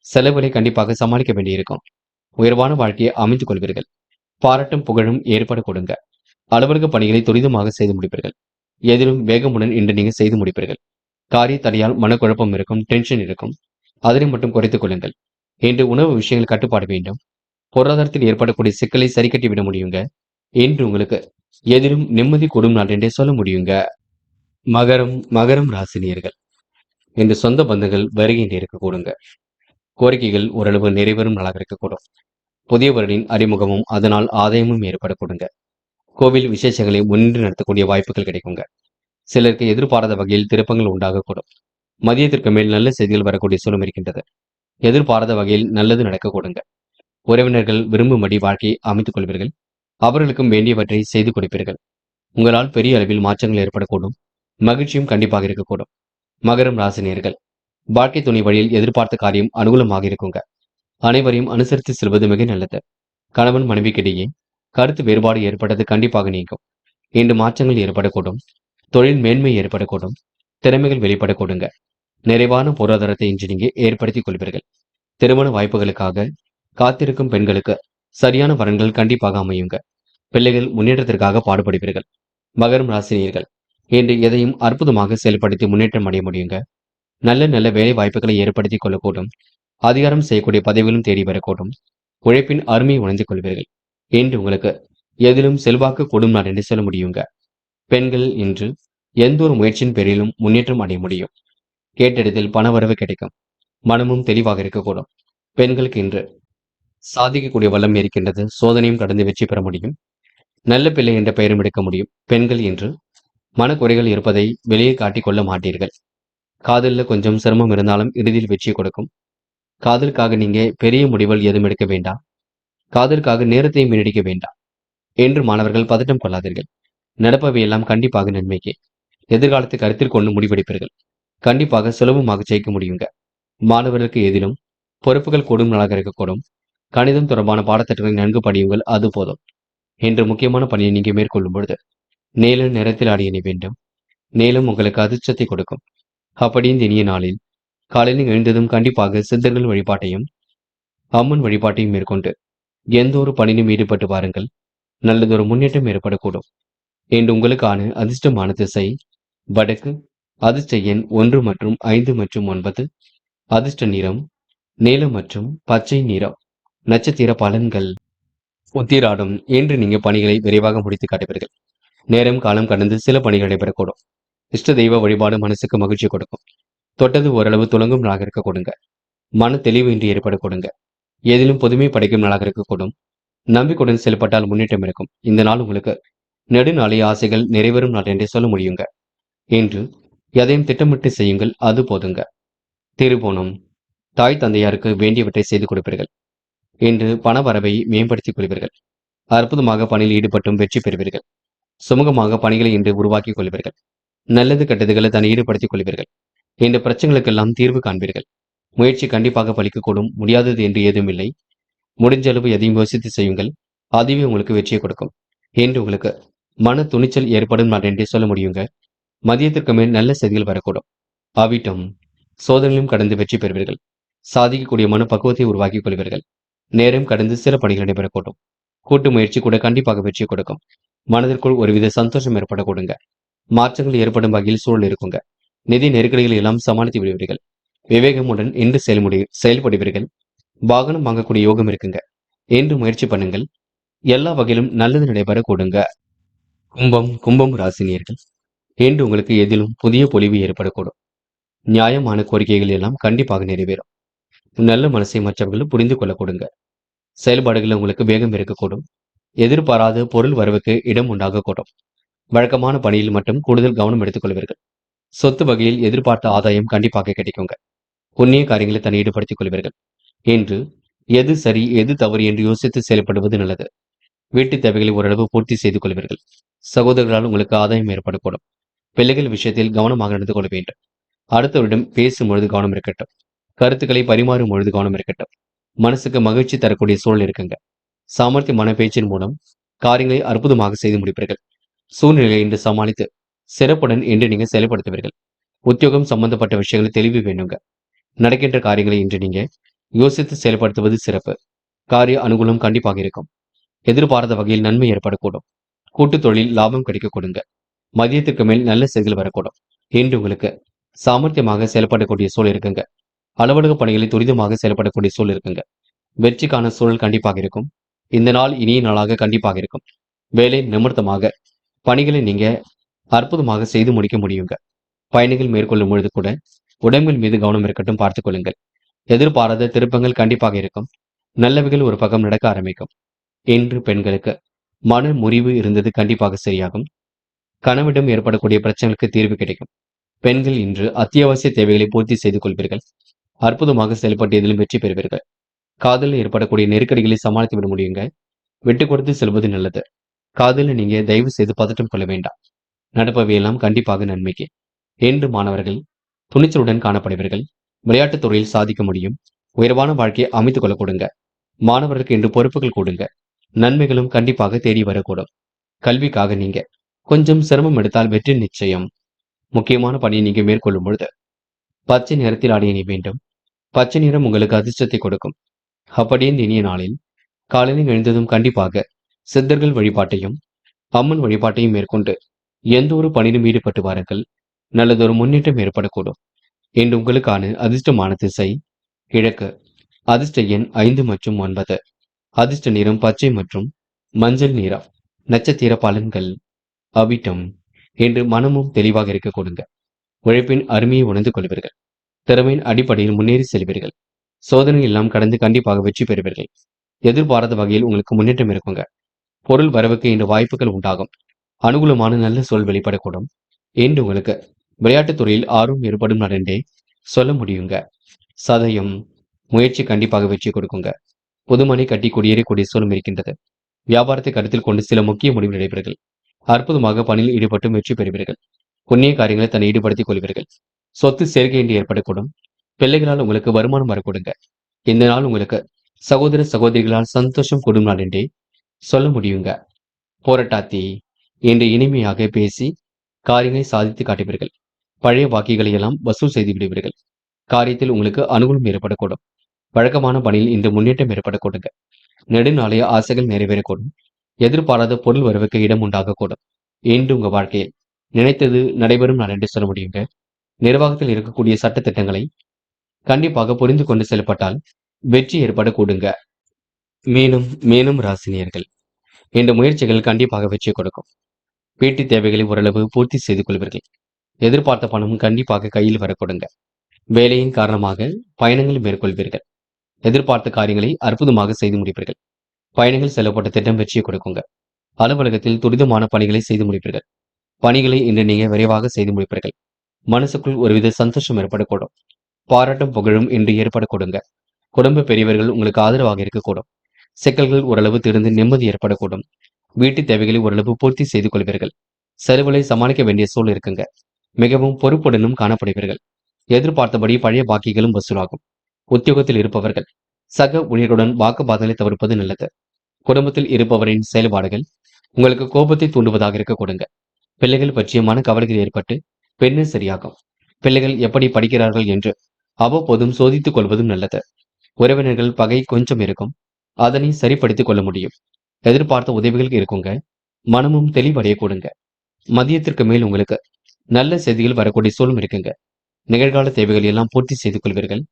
செலவுகளை கண்டிப்பாக சமாளிக்க வேண்டியிருக்கும். உயர்வான வாழ்க்கையை அமைத்துக் கொள்வீர்கள். பாராட்டும் புகழும் ஏற்பட கொடுங்க. அலுவலக பணிகளை துரிதமாக செய்து முடிப்பீர்கள். எதிலும் வேகமுடன் இன்று நீங்க செய்து முடிப்பீர்கள். காரிய தடையால் மனக்குழப்பம் இருக்கும், டென்ஷன் இருக்கும். அதனை மட்டும் குறைத்துக் கொள்ளுங்கள். இன்று உணவு விஷயங்கள் கட்டுப்பாடு வேண்டும். பொருளாதாரத்தில் ஏற்படக்கூடிய சிக்கலை சரி கட்டிவிட முடியுங்க. இன்று உங்களுக்கு எதிலும் நிம்மதி கூடும் நாள் என்றே சொல்ல முடியுங்க. மகரம் ராசினியர்கள் இன்று சொந்த பந்தங்கள் வருகின்ற இருக்க கூடுங்க. கோரிக்கைகள் ஓரளவு நிறைவேறும் நாளாக இருக்கக்கூடும். புதியவர்களின் அறிமுகமும் அதனால் ஆதாயமும் ஏற்பட கொடுங்க. கோவில் விசேஷங்களை முன்னின்று நடத்தக்கூடிய வாய்ப்புகள் கிடைக்குங்க. சிலருக்கு எதிர்பாராத வகையில் திருப்பங்கள் உண்டாகக்கூடும். மதியத்திற்கு மேல் நல்ல செய்திகள் வரக்கூடிய சூழல் இருக்கின்றது. எதிர்பாராத வகையில் நல்லது நடக்க கொடுங்க. உறவினர்கள் விரும்பும்படி வாழ்க்கையை அமைத்துக் கொள்வீர்கள். அவர்களுக்கும் வேண்டியவற்றை செய்து கொடுப்பீர்கள். உங்களால் பெரிய அளவில் மாற்றங்கள் ஏற்படக்கூடும். மகிழ்ச்சியும் கண்டிப்பாக இருக்கக்கூடும். மகரம் ராசினியர்கள் வாழ்க்கை துணை வழியில் எதிர்பார்த்த காரியம் அனுகூலமாக இருக்குங்க. அனைவரையும் அனுசரித்து செல்வது மிக நல்லது. கணவன் மனைவிக்கிடையே கருத்து வேறுபாடு ஏற்பட்டது கண்டிப்பாக நீங்கும். இன்று மாற்றங்கள் ஏற்படக்கூடும். தொழில் மேன்மை ஏற்படக்கூடும். திறமைகள் வெளிப்படக்கூடுங்க. நிறைவான பொருளாதாரத்தை இன்று நீங்க ஏற்படுத்திக் கொள்வீர்கள். திருமண வாய்ப்புகளுக்காக காத்திருக்கும் பெண்களுக்கு சரியான வரன்கள் கண்டிப்பாக அமையுங்க. பிள்ளைகள் முன்னேற்றத்திற்காக பாடுபடுவீர்கள். மகரம் ராசினியர்கள் இன்று எதையும் அற்புதமாக செயல்படுத்தி முன்னேற்றம் அடைய முடியுங்க. நல்ல நல்ல வேலை வாய்ப்புகளை ஏற்படுத்திக் கொள்ளக்கூடும். அதிகாரம் செய்யக்கூடிய பதவிகளும் தேடி வரக்கூடும். உழைப்பின் அருமையை உணர்ந்து கொள்வீர்கள். இன்று உங்களுக்கு எதிலும் செல்வாக்கு கூடும் நாள் என்று சொல்ல முடியுங்க. பெண்கள் இன்று எந்த ஒரு முயற்சியின் பேரிலும் முன்னேற்றம் அடைய முடியும். கேட்டெடுத்தில் பணவரவு கிடைக்கும். மனமும் தெளிவாக இருக்கக்கூடும். பெண்களுக்கு இன்று சாதிக்கக்கூடிய வல்லம் இருக்கின்றது. சோதனையும் கடந்து வெற்றி பெற முடியும். நல்ல பிள்ளை என்ற பெயரும் எடுக்க முடியும். பெண்கள் இன்று மனக்குறைகள் இருப்பதை வெளியே காட்டிக் கொள்ள மாட்டீர்கள். காதலில் கொஞ்சம் சிரமம் இருந்தாலும் இறுதியில் வெற்றி கொடுக்கும். காதலுக்காக நீங்க பெரிய முடிவுகள் எதுவும் எடுக்க வேண்டாம். காதலுக்காக நேரத்தையும் வீணடிக்க வேண்டாம் என்று மாணவர்கள் பதட்டம் கொள்ளாதீர்கள். நடப்பவை எல்லாம் கண்டிப்பாக நன்மைக்கு. எதிர்காலத்தை கருத்தில் கொண்டு முடிவெடுப்பீர்கள். கண்டிப்பாக சுலபமாக ஜெயிக்க முடியுங்க. மாணவர்களுக்கு எதிலும் பொறுப்புகள் கூடும் நாளாக இருக்கக்கூடும். கணிதம் தொடர்பான பாடத்திட்டங்களை நன்கு படியுங்கள், அது போதும். இன்று முக்கியமான பணியை நீங்க மேற்கொள்ளும் பொழுது நீல நிறத்தில் அணிய வேண்டும். நீலம் உங்களுக்கு அதிர்ஷ்டத்தை கொடுக்கும். அப்படி இந்த இனிய நாளில் காலையில் எழுந்ததும் கண்டிப்பாக சித்தர்கள் வழிபாட்டையும் அம்மன் வழிபாட்டையும் மேற்கொண்டு எந்த ஒரு பணியிலும் ஈடுபட்டு பாருங்கள். நல்லதொரு முன்னேற்றம் ஏற்படக்கூடும். இன்று உங்களுக்கான அதிர்ஷ்டமான திசை வடக்கு. அதிர்ஷ்ட எண் 1 மற்றும் 5 மற்றும் 9. அதிர்ஷ்ட நிறம் நீலம் மற்றும் பச்சை நிறம். நட்சத்திர பலன்கள். உத்திராடம் இன்று நீங்க பணிகளை விரைவாக முடித்து காட்டுவீர்கள். நேரம் காலம் கடந்து சில பணிகள் நடைபெறக்கூடும். இஷ்ட தெய்வ வழிபாடு மனசுக்கு மகிழ்ச்சி கொடுக்கும். தொட்டது ஓரளவு துளங்கும் நாளாக இருக்க கொடுங்க. மன தெளிவு இன்றி ஏற்பட கொடுங்க. எதிலும் புதுமை படைக்கும் நாளாக இருக்கக்கூடும். நம்பிக்கையுடன் செயல்பட்டால் முன்னேற்றம் இருக்கும். இந்த நாள் உங்களுக்கு நெடுநாளைய ஆசைகள் நிறைவேறும் நாள் என்றே சொல்ல முடியுங்க. இன்று எதையும் திட்டமிட்டு செய்யுங்கள், அது போதுங்க. திருவோணம் தாய் தந்தையாருக்கு வேண்டியவற்றை செய்து கொடுப்பீர்கள். இன்று பண வரவை மேம்படுத்திக் கொள்வீர்கள். அற்புதமாக பணியில் ஈடுபட்டும் வெற்றி பெறுவீர்கள். சுமூகமாக பணிகளை இன்று உருவாக்கிக் கொள்வீர்கள். நல்லது கெட்டதுகளை தன்னை ஈடுபடுத்திக் கொள்வீர்கள். இந்த பிரச்சனைகளுக்கெல்லாம் தீர்வு காண்பீர்கள். முயற்சி கண்டிப்பாக பலிக்கக்கூடும். முடியாதது என்று ஏதும் இல்லை. முடிஞ்ச அளவு எதையும் யோசித்து செய்யுங்கள். அதுவே உங்களுக்கு வெற்றியை கொடுக்கும். என்று உங்களுக்கு மன துணிச்சல் ஏற்படும் நாள் என்றே சொல்ல முடியுங்க. மதியத்திற்கு மேல் நல்ல செய்திகள் வரக்கூடும். அவிட்டம் சோதனையும் கடந்து வெற்றி பெறுவீர்கள். சாதிக்கக்கூடிய மன பக்குவத்தை உருவாக்கிக் கொள்வீர்கள். நேரம் கடந்து சில பணிகள் நடைபெறக்கூடும். கூட்டு முயற்சி கூட கண்டிப்பாக வெற்றி கொடுக்கும். மனதிற்குள் ஒருவித சந்தோஷம் ஏற்பட கொடுங்க. மாற்றங்கள் ஏற்படும் வகையில் சூழல் இருக்குங்க. நிதி நெருக்கடிகளை எல்லாம் சமாளித்து விடுவீர்கள். விவேகமுடன் இன்று செயல்படுவீர்கள். வாகனம் வாங்கக்கூடிய யோகம் இருக்குங்க. என்று முயற்சி பண்ணுங்கள். எல்லா வகையிலும் நல்லது நடைபெற கொடுங்க. கும்பம் ராசினியர்கள் என்று உங்களுக்கு எதிலும் புதிய பொலிவு ஏற்படக்கூடும். நியாயமான கோரிக்கைகள் எல்லாம் கண்டிப்பாக நிறைவேறும். நல்ல மனசை மற்றவர்கள் புரிந்து கொள்ள கொடுங்க. செயல்பாடுகள் உங்களுக்கு வேகம் இருக்கக்கூடும். எதிர்பாராத பொருள் வரவுக்கு இடம் உண்டாகக்கூடும். வழக்கமான பணியில் மட்டும் கூடுதல் கவனம் எடுத்துக் கொள்வீர்கள். சொத்து வகையில் எதிர்பார்த்த ஆதாயம் கண்டிப்பாக கிடைக்குங்க. புண்ணிய காரியங்களை தன்னை ஈடுபடுத்திக் கொள்வீர்கள். என்று எது சரி எது தவறு என்று யோசித்து செயல்படுவது நல்லது. வீட்டு தேவைகளை ஓரளவு பூர்த்தி செய்து கொள்வீர்கள். சகோதரர்களால் உங்களுக்கு ஆதாயம் ஏற்படக்கூடும். பிள்ளைகள் விஷயத்தில் கவனமாக நடந்து கொள்ள வேண்டும். அடுத்தவரிடம் பேசும் பொழுது கவனம் இருக்கட்டும். கருத்துக்களை பரிமாறும் பொழுது கவனம் இருக்கட்டும். மனசுக்கு மகிழ்ச்சி தரக்கூடிய சூழல் இருக்குங்க. சாமர்த்தியமான பேச்சின் மூலம் காரியங்களை அற்புதமாக செய்து முடிப்பீர்கள். சூழ்நிலையை இன்று சமாளித்து சிறப்புடன் இன்று நீங்க செயல்படுத்துவீர்கள். உத்தியோகம் சம்பந்தப்பட்ட விஷயங்களை தெளிவு வேணுங்க. நடக்கின்ற காரியங்களை இன்று நீங்க யோசித்து செயல்படுத்துவது சிறப்பு. காரிய அனுகூலம் கண்டிப்பாக இருக்கும். எதிர்பாராத வகையில் நன்மை ஏற்படக்கூடும். கூட்டுத் தொழில் லாபம் கிடைக்க கொடுங்க. மதியத்திற்கு மேல் நல்ல செய்திகள் வரக்கூடும். இன்று உங்களுக்கு சாமர்த்தியமாக செயல்படக்கூடிய சூழல் இருக்குங்க. அலுவலக பணிகளை துரிதமாக செயல்படக்கூடிய சூழல் இருக்குங்க. வெற்றிக்கான சூழல் கண்டிப்பாக இருக்கும். இந்த நாள் இனிய நாளாக கண்டிப்பாக இருக்கும். வேலை நிமித்தமாக பணிகளை நீங்க அற்புதமாக செய்து முடிக்க முடியுங்க. பயணிகள் மேற்கொள்ளும் பொழுது கூட உடம்பின் மீது கவனம் இருக்கட்டும், பார்த்துக் கொள்ளுங்கள். எதிர்பாராத திருப்பங்கள் கண்டிப்பாக இருக்கும். நல்லவைகள் ஒரு பக்கம் நடக்க ஆரம்பிக்கும். இன்று பெண்களுக்கு மன முறிவு இருந்தது கண்டிப்பாக சரியாகும். கணவனிடம் ஏற்படக்கூடிய பிரச்சனைகளுக்கு தீர்வு கிடைக்கும். பெண்கள் இன்று அத்தியாவசிய தேவைகளை பூர்த்தி செய்து கொள்வீர்கள். அற்புதமாக செயல்பட்டு இதிலும் வெற்றி பெறுவீர்கள். காதலில் ஏற்படக்கூடிய நெருக்கடிகளை சமாளித்து விட முடியுங்க. விட்டு கொடுத்து செல்வது நல்லது. காதலில் நீங்க தயவு செய்து பதட்டம் கொள்ள வேண்டாம். நடப்பவையெல்லாம் கண்டிப்பாக நன்மைக்கு. இன்று மாணவர்கள் துணிச்சலுடன் காணப்படுவீர்கள். விளையாட்டுத் துறையில் சாதிக்க முடியும். உயர்வான வாழ்க்கையை அமைத்துக் கொள்ள கொடுங்க. மாணவர்களுக்கு இன்று பொறுப்புகள் கொடுங்க. நன்மைகளும் கண்டிப்பாக தேடி வரக்கூடும். கல்விக்காக நீங்க கொஞ்சம் சிரமம் எடுத்தால் வெற்றி நிச்சயம். முக்கியமான பணியை நீங்க மேற்கொள்ளும் பொழுது பச்சை நிறத்தில் ஆடை அணிய வேண்டும். பச்சை நிறம் உங்களுக்கு அதிர்ஷ்டத்தை கொடுக்கும். அப்படியே இந்த இனிய நாளில் காலையில் எழுந்ததும் கண்டிப்பாக சித்தர்கள் வழிபாட்டையும் அம்மன் வழிபாட்டையும் மேற்கொண்டு எந்த ஒரு பணியிலும் ஈடுபட்டு வாருங்கள். நல்லதொரு முன்னேற்றம் ஏற்படக்கூடும். இன்று உங்களுக்கான அதிர்ஷ்டமான திசை கிழக்கு. அதிர்ஷ்ட எண் 5 மற்றும் 9. அதிர்ஷ்ட நிறம் பச்சை மற்றும் மஞ்சள் நிறம். நட்சத்திர பலன்கள். அவிட்டம். இன்று மனமும் தெளிவாக இருக்க கொடுங்க. உழைப்பின் அருமையை உணர்ந்து கொள்வீர்கள். திறமையின் அடிப்படையில் முன்னேறி செல்வீர்கள். சோதனை எல்லாம் கடந்து கண்டிப்பாக வெற்றி பெறுவீர்கள். எதிர்பாராத வகையில் உங்களுக்கு முன்னேற்றம் இருக்குங்க. பொருள் வரவுக்கு இன்று வாய்ப்புகள் உண்டாகும். அனுகூலமான நல்ல சொல் வெளிப்படக்கூடும். இன்று உங்களுக்கு விளையாட்டுத் துறையில் ஆர்வம் ஏற்படும் நடந்தே சொல்ல முடியுங்க. சதயம். முயற்சி கண்டிப்பாக வெற்றி கொடுக்குங்க. புதுமனை கட்டி குடியேறக்கூடிய சூழலும் இருக்கின்றது. வியாபாரத்தை கருத்தில் கொண்டு சில முக்கிய முடிவுகள் எடுப்பீர்கள். அற்புதமாக பணியில் ஈடுபட்டும் வெற்றி பெறுவீர்கள். புண்ணிய காரியங்களை தன்னை ஈடுபடுத்திக் கொள்வீர்கள். சொத்து சேர்க்கை என்று ஏற்படக்கூடும். பிள்ளைகளால் உங்களுக்கு வருமானம் வரக்கூடுங்க. இந்த நாள் உங்களுக்கு சகோதர சகோதரிகளால் சந்தோஷம் கூடும் நாள் என்றே சொல்ல முடியுங்க. போராட்டாத்தி. என்று இனிமையாக பேசி காரியங்களை சாதித்து காட்டுவீர்கள். பழைய பாக்கிகளை எல்லாம் வசூல் செய்து விடுவீர்கள். காரியத்தில் உங்களுக்கு அனுகூலம் ஏற்படக்கூடும். வழக்கமான பணியில் இன்று முன்னேற்றம் ஏற்படக்கூடுங்க. நெடுநாளைய ஆசைகள் நிறைவேறக்கூடும். எதிர்பாராத பொருள் வரவுக்கு இடம் உண்டாகக்கூடும். இன்று உங்க வாழ்க்கையில் நினைத்தது நடைபெறும் நாள் என்று சொல்ல முடியுங்க. நிர்வாகத்தில் இருக்கக்கூடிய சட்ட திட்டங்களை கண்டிப்பாக புரிந்து கொண்டு செயல்பட்டால் வெற்றி ஏற்படக்கூடுங்க. மேலும் மேலும் ராசினியர்கள் இந்த முயற்சிகள் கண்டிப்பாக வெற்றி கொடுக்கும். வீட்டு தேவைகளை ஓரளவு பூர்த்தி செய்து கொள்வீர்கள். எதிர்பார்த்த பணம் கண்டிப்பாக கையில் வரக்கூடுங்க. வேலையின் காரணமாக பயணங்கள் மேற்கொள்வீர்கள். எதிர்பார்த்த காரியங்களை அற்புதமாக செய்து முடிப்பீர்கள். பயணங்கள் செல்லப்பட்ட திட்டம் வெற்றியை கொடுக்குங்க. அலுவலகத்தில் துரிதமான பணிகளை செய்து முடிப்பீர்கள். பணிகளை இன்று நீங்க விரைவாக செய்து முடிப்பீர்கள். மனசுக்குள் ஒருவித சந்தோஷம் ஏற்படக்கூடும். பாராட்டும் புகழும் இன்று ஏற்படக்கூடுங்க. குடும்ப பெரியவர்கள் உங்களுக்கு ஆதரவாக இருக்கக்கூடும். சிக்கல்கள் ஓரளவு தீர்ந்து நிம்மதி ஏற்படக்கூடும். வீட்டு தேவைகளை ஓரளவு பூர்த்தி செய்து கொள்வீர்கள். செலவுகளை சமாளிக்க வேண்டிய சூழல் இருக்குங்க. மிகவும் பொறுப்புடனும் காணப்படுவீர்கள். எதிர்பார்த்தபடி பழைய பாக்கிகளும் வசூலாகும். உத்தியோகத்தில் இருப்பவர்கள் சக ஊழியர்களுடன் வாக்குவாதங்களை தவிர்ப்பது நல்லது. குடும்பத்தில் இருப்பவரின் செயல்பாடுகள் உங்களுக்கு கோபத்தை தூண்டுவதாக இருக்க கொடுங்க. பிள்ளைகள் பற்றிய மன கவலைகள் ஏற்பட்டு பின்னர் சரியாகும். பிள்ளைகள் எப்படி படிக்கிறார்கள் என்று அவ்வப்போதும் சோதித்துக் கொள்வதும் நல்லது. உறவினர்கள் பகை கொஞ்சம் இருக்கும். அதனை சரிப்படுத்திக் கொள்ள முடியும். எதிர்பார்த்த உதவிகள் இருக்குங்க. மனமும் தெளிவடைய கொடுங்க. மதியத்திற்கு மேல் உங்களுக்கு நல்ல செய்திகள் வரக்கூடிய சூழலும் இருக்குங்க. நிகழ்கால தேவைகள் எல்லாம் பூர்த்தி செய்து கொள்வீர்கள்.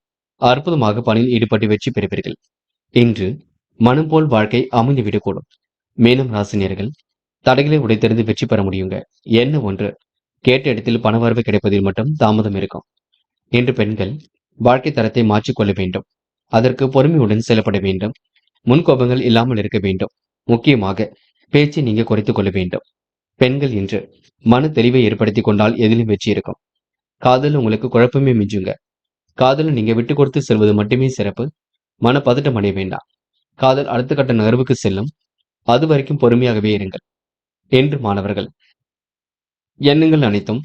அற்புதமாக பணியில் ஈடுபட்டு வெற்றி பெறுவீர்கள். இன்று மனம் போல் வாழ்க்கை அமைந்துவிடக்கூடும். மேலும் ராசினியர்கள் தடைகளை உடைத்தெறிந்து வெற்றி பெற முடியுங்க. என்ன ஒன்று கேட்ட இடத்தில் பணவரவு கிடைப்பதில் மட்டும் தாமதம் இருக்கும். இன்று பெண்கள் வாழ்க்கை தரத்தை மாற்றிக்கொள்ள வேண்டும். அதற்கு பொறுமையுடன் செயல்பட வேண்டும். முன்கோபங்கள் இல்லாமல் இருக்க வேண்டும். முக்கியமாக பேச்சை நீங்க குறைத்துக் கொள்ள வேண்டும். பெண்கள் இன்று மன தெளிவை ஏற்படுத்திக் கொண்டால் எதிலும் வெற்றி இருக்கும். காதல் உங்களுக்கு குழப்பமே மிஞ்சுங்க. காதல நீங்க விட்டு கொடுத்து செல்வது மட்டுமே சிறப்பு. மனப்பதட்டம் அடைய வேண்டாம். காதல் அடுத்த கட்ட நகர்வுக்கு செல்லும். அது வரைக்கும் பொறுமையாகவே இருங்கள். என்று மாணவர்கள், எண்ணங்கள் அனைத்தும்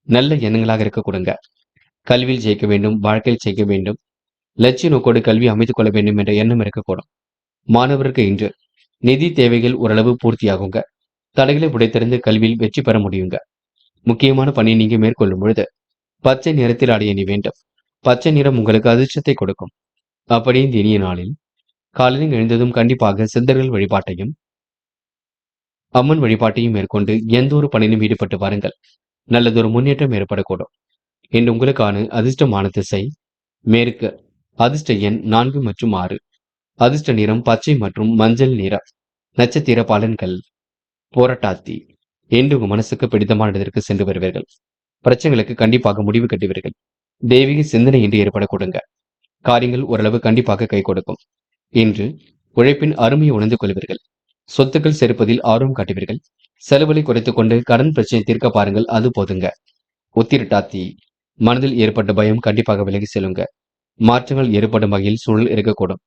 நல்ல எண்ணங்களாக இருக்க கொடுங்க. கல்வியில் ஜெயிக்க வேண்டும், வாழ்க்கையில் ஜெயிக்க வேண்டும், லட்சிய நோக்கோடு கல்வி அமைத்துக் கொள்ள வேண்டும் என்ற எண்ணம் இருக்கக்கூடும். மாணவருக்கு இன்று நிதி தேவைகள் ஓரளவு பூர்த்தியாகுங்க. தடைகளை உடைத்தெறிந்து கல்வியில் வெற்றி பெற முடியுங்க. முக்கியமான பணியை நீங்க மேற்கொள்ளும் பொழுது பச்சை நிறத்தில் ஆடை அணி வேண்டும். பச்சை நிறம் உங்களுக்கு அதிர்ஷ்டத்தை கொடுக்கும். அப்படி இந்த இனிய நாளில் காலையில் எழுந்ததும் கண்டிப்பாக சித்தர்கள் வழிபாட்டையும் அம்மன் வழிபாட்டையும் மேற்கொண்டு எந்த ஒரு பணியிலும் ஈடுபட்டு வாருங்கள். நல்லதொரு முன்னேற்றம் ஏற்படக்கூடும். இன்று உங்களுக்கான அதிர்ஷ்டமான திசை மேற்கு. அதிர்ஷ்ட எண் 4 மற்றும் 6. அதிர்ஷ்ட நிறம் பச்சை மற்றும் மஞ்சள் நிறம். நட்சத்திர பலன்கள். போராட்டாத்தி. என்று உங்க மனசுக்கு பிடித்தமான இடத்திற்கு சென்று வருவீர்கள். பிரச்சனைகளுக்கு கண்டிப்பாக முடிவு கட்டுவீர்கள். தெய்வீக சிந்தனை இன்று ஏற்பட கொடுங்க. காரியங்கள் ஓரளவு கண்டிப்பாக கை கொடுக்கும். இன்று உழைப்பின் அருமையை உணர்ந்து கொள்வீர்கள். சொத்துக்கள் சேர்ப்பதில் ஆர்வம் காட்டுவீர்கள். செலவுகளை குறைத்துக் கொண்டு கடன் பிரச்சனை தீர்க்க பாருங்கள், அது போதுங்க. உத்திரட்டாத்தி. மனதில் ஏற்பட்ட பயம் கண்டிப்பாக விலகி செல்லுங்க. மாற்றங்கள் ஏற்படும் வகையில் சூழல் இருக்கக்கூடும்.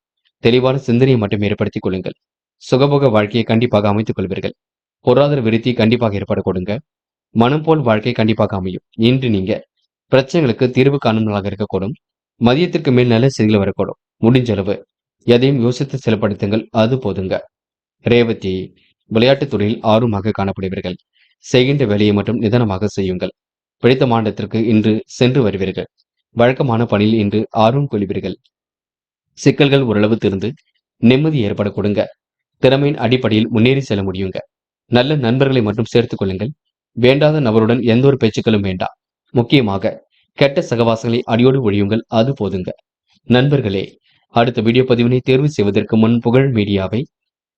தெளிவான சிந்தனையை மட்டும் ஏற்படுத்திக் கொள்ளுங்கள். சுகபோக வாழ்க்கையை கண்டிப்பாக அமைத்துக் கொள்வீர்கள். பொருளாதார விருத்தி கண்டிப்பாக ஏற்பட கொடுங்க. மனம் போல் வாழ்க்கை கண்டிப்பாக அமையும். இன்று நீங்க பிரச்சனைகளுக்கு தீர்வு காணும் நாளாக இருக்கக்கூடும். மதியத்திற்கு மேல் நல்ல செய்திகள் வரக்கூடும். முடிஞ்ச அளவு எதையும் யோசித்து செயல்படுத்துங்கள், அது போதுங்க. ரேவதி. விளையாட்டுத் துறையில் ஆர்வமாக காணப்படுவீர்கள். செய்கின்ற வேலையை மட்டும் நிதானமாக செய்யுங்கள். பிடித்த மாநிலத்திற்கு இன்று சென்று வருவீர்கள். வழக்கமான பணியில் இன்று ஆர்வம் கொள்வீர்கள். சிக்கல்கள் ஓரளவு தீர்ந்து நிம்மதி ஏற்பட கொடுங்க. திறமையின் அடிப்படையில் முன்னேறி செல்ல முடியுங்க. நல்ல நண்பர்களை மட்டும் சேர்த்துக் கொள்ளுங்கள். வேண்டாத நபருடன் எந்த ஒரு பேச்சுக்களும் வேண்டாம். முக்கியமாக கெட்ட சகவாசங்களை அடியோடு ஒழியுங்கள், அது போதுங்க. நண்பர்களே, அடுத்த வீடியோ பதிவினை தேர்வு செய்வதற்கு முன் புகழ் மீடியாவை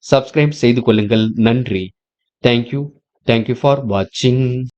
சப்ஸ்கிரைப் செய்து கொள்ளுங்கள். நன்றி. தேங்க்யூ ஃபார் வாட்சிங்.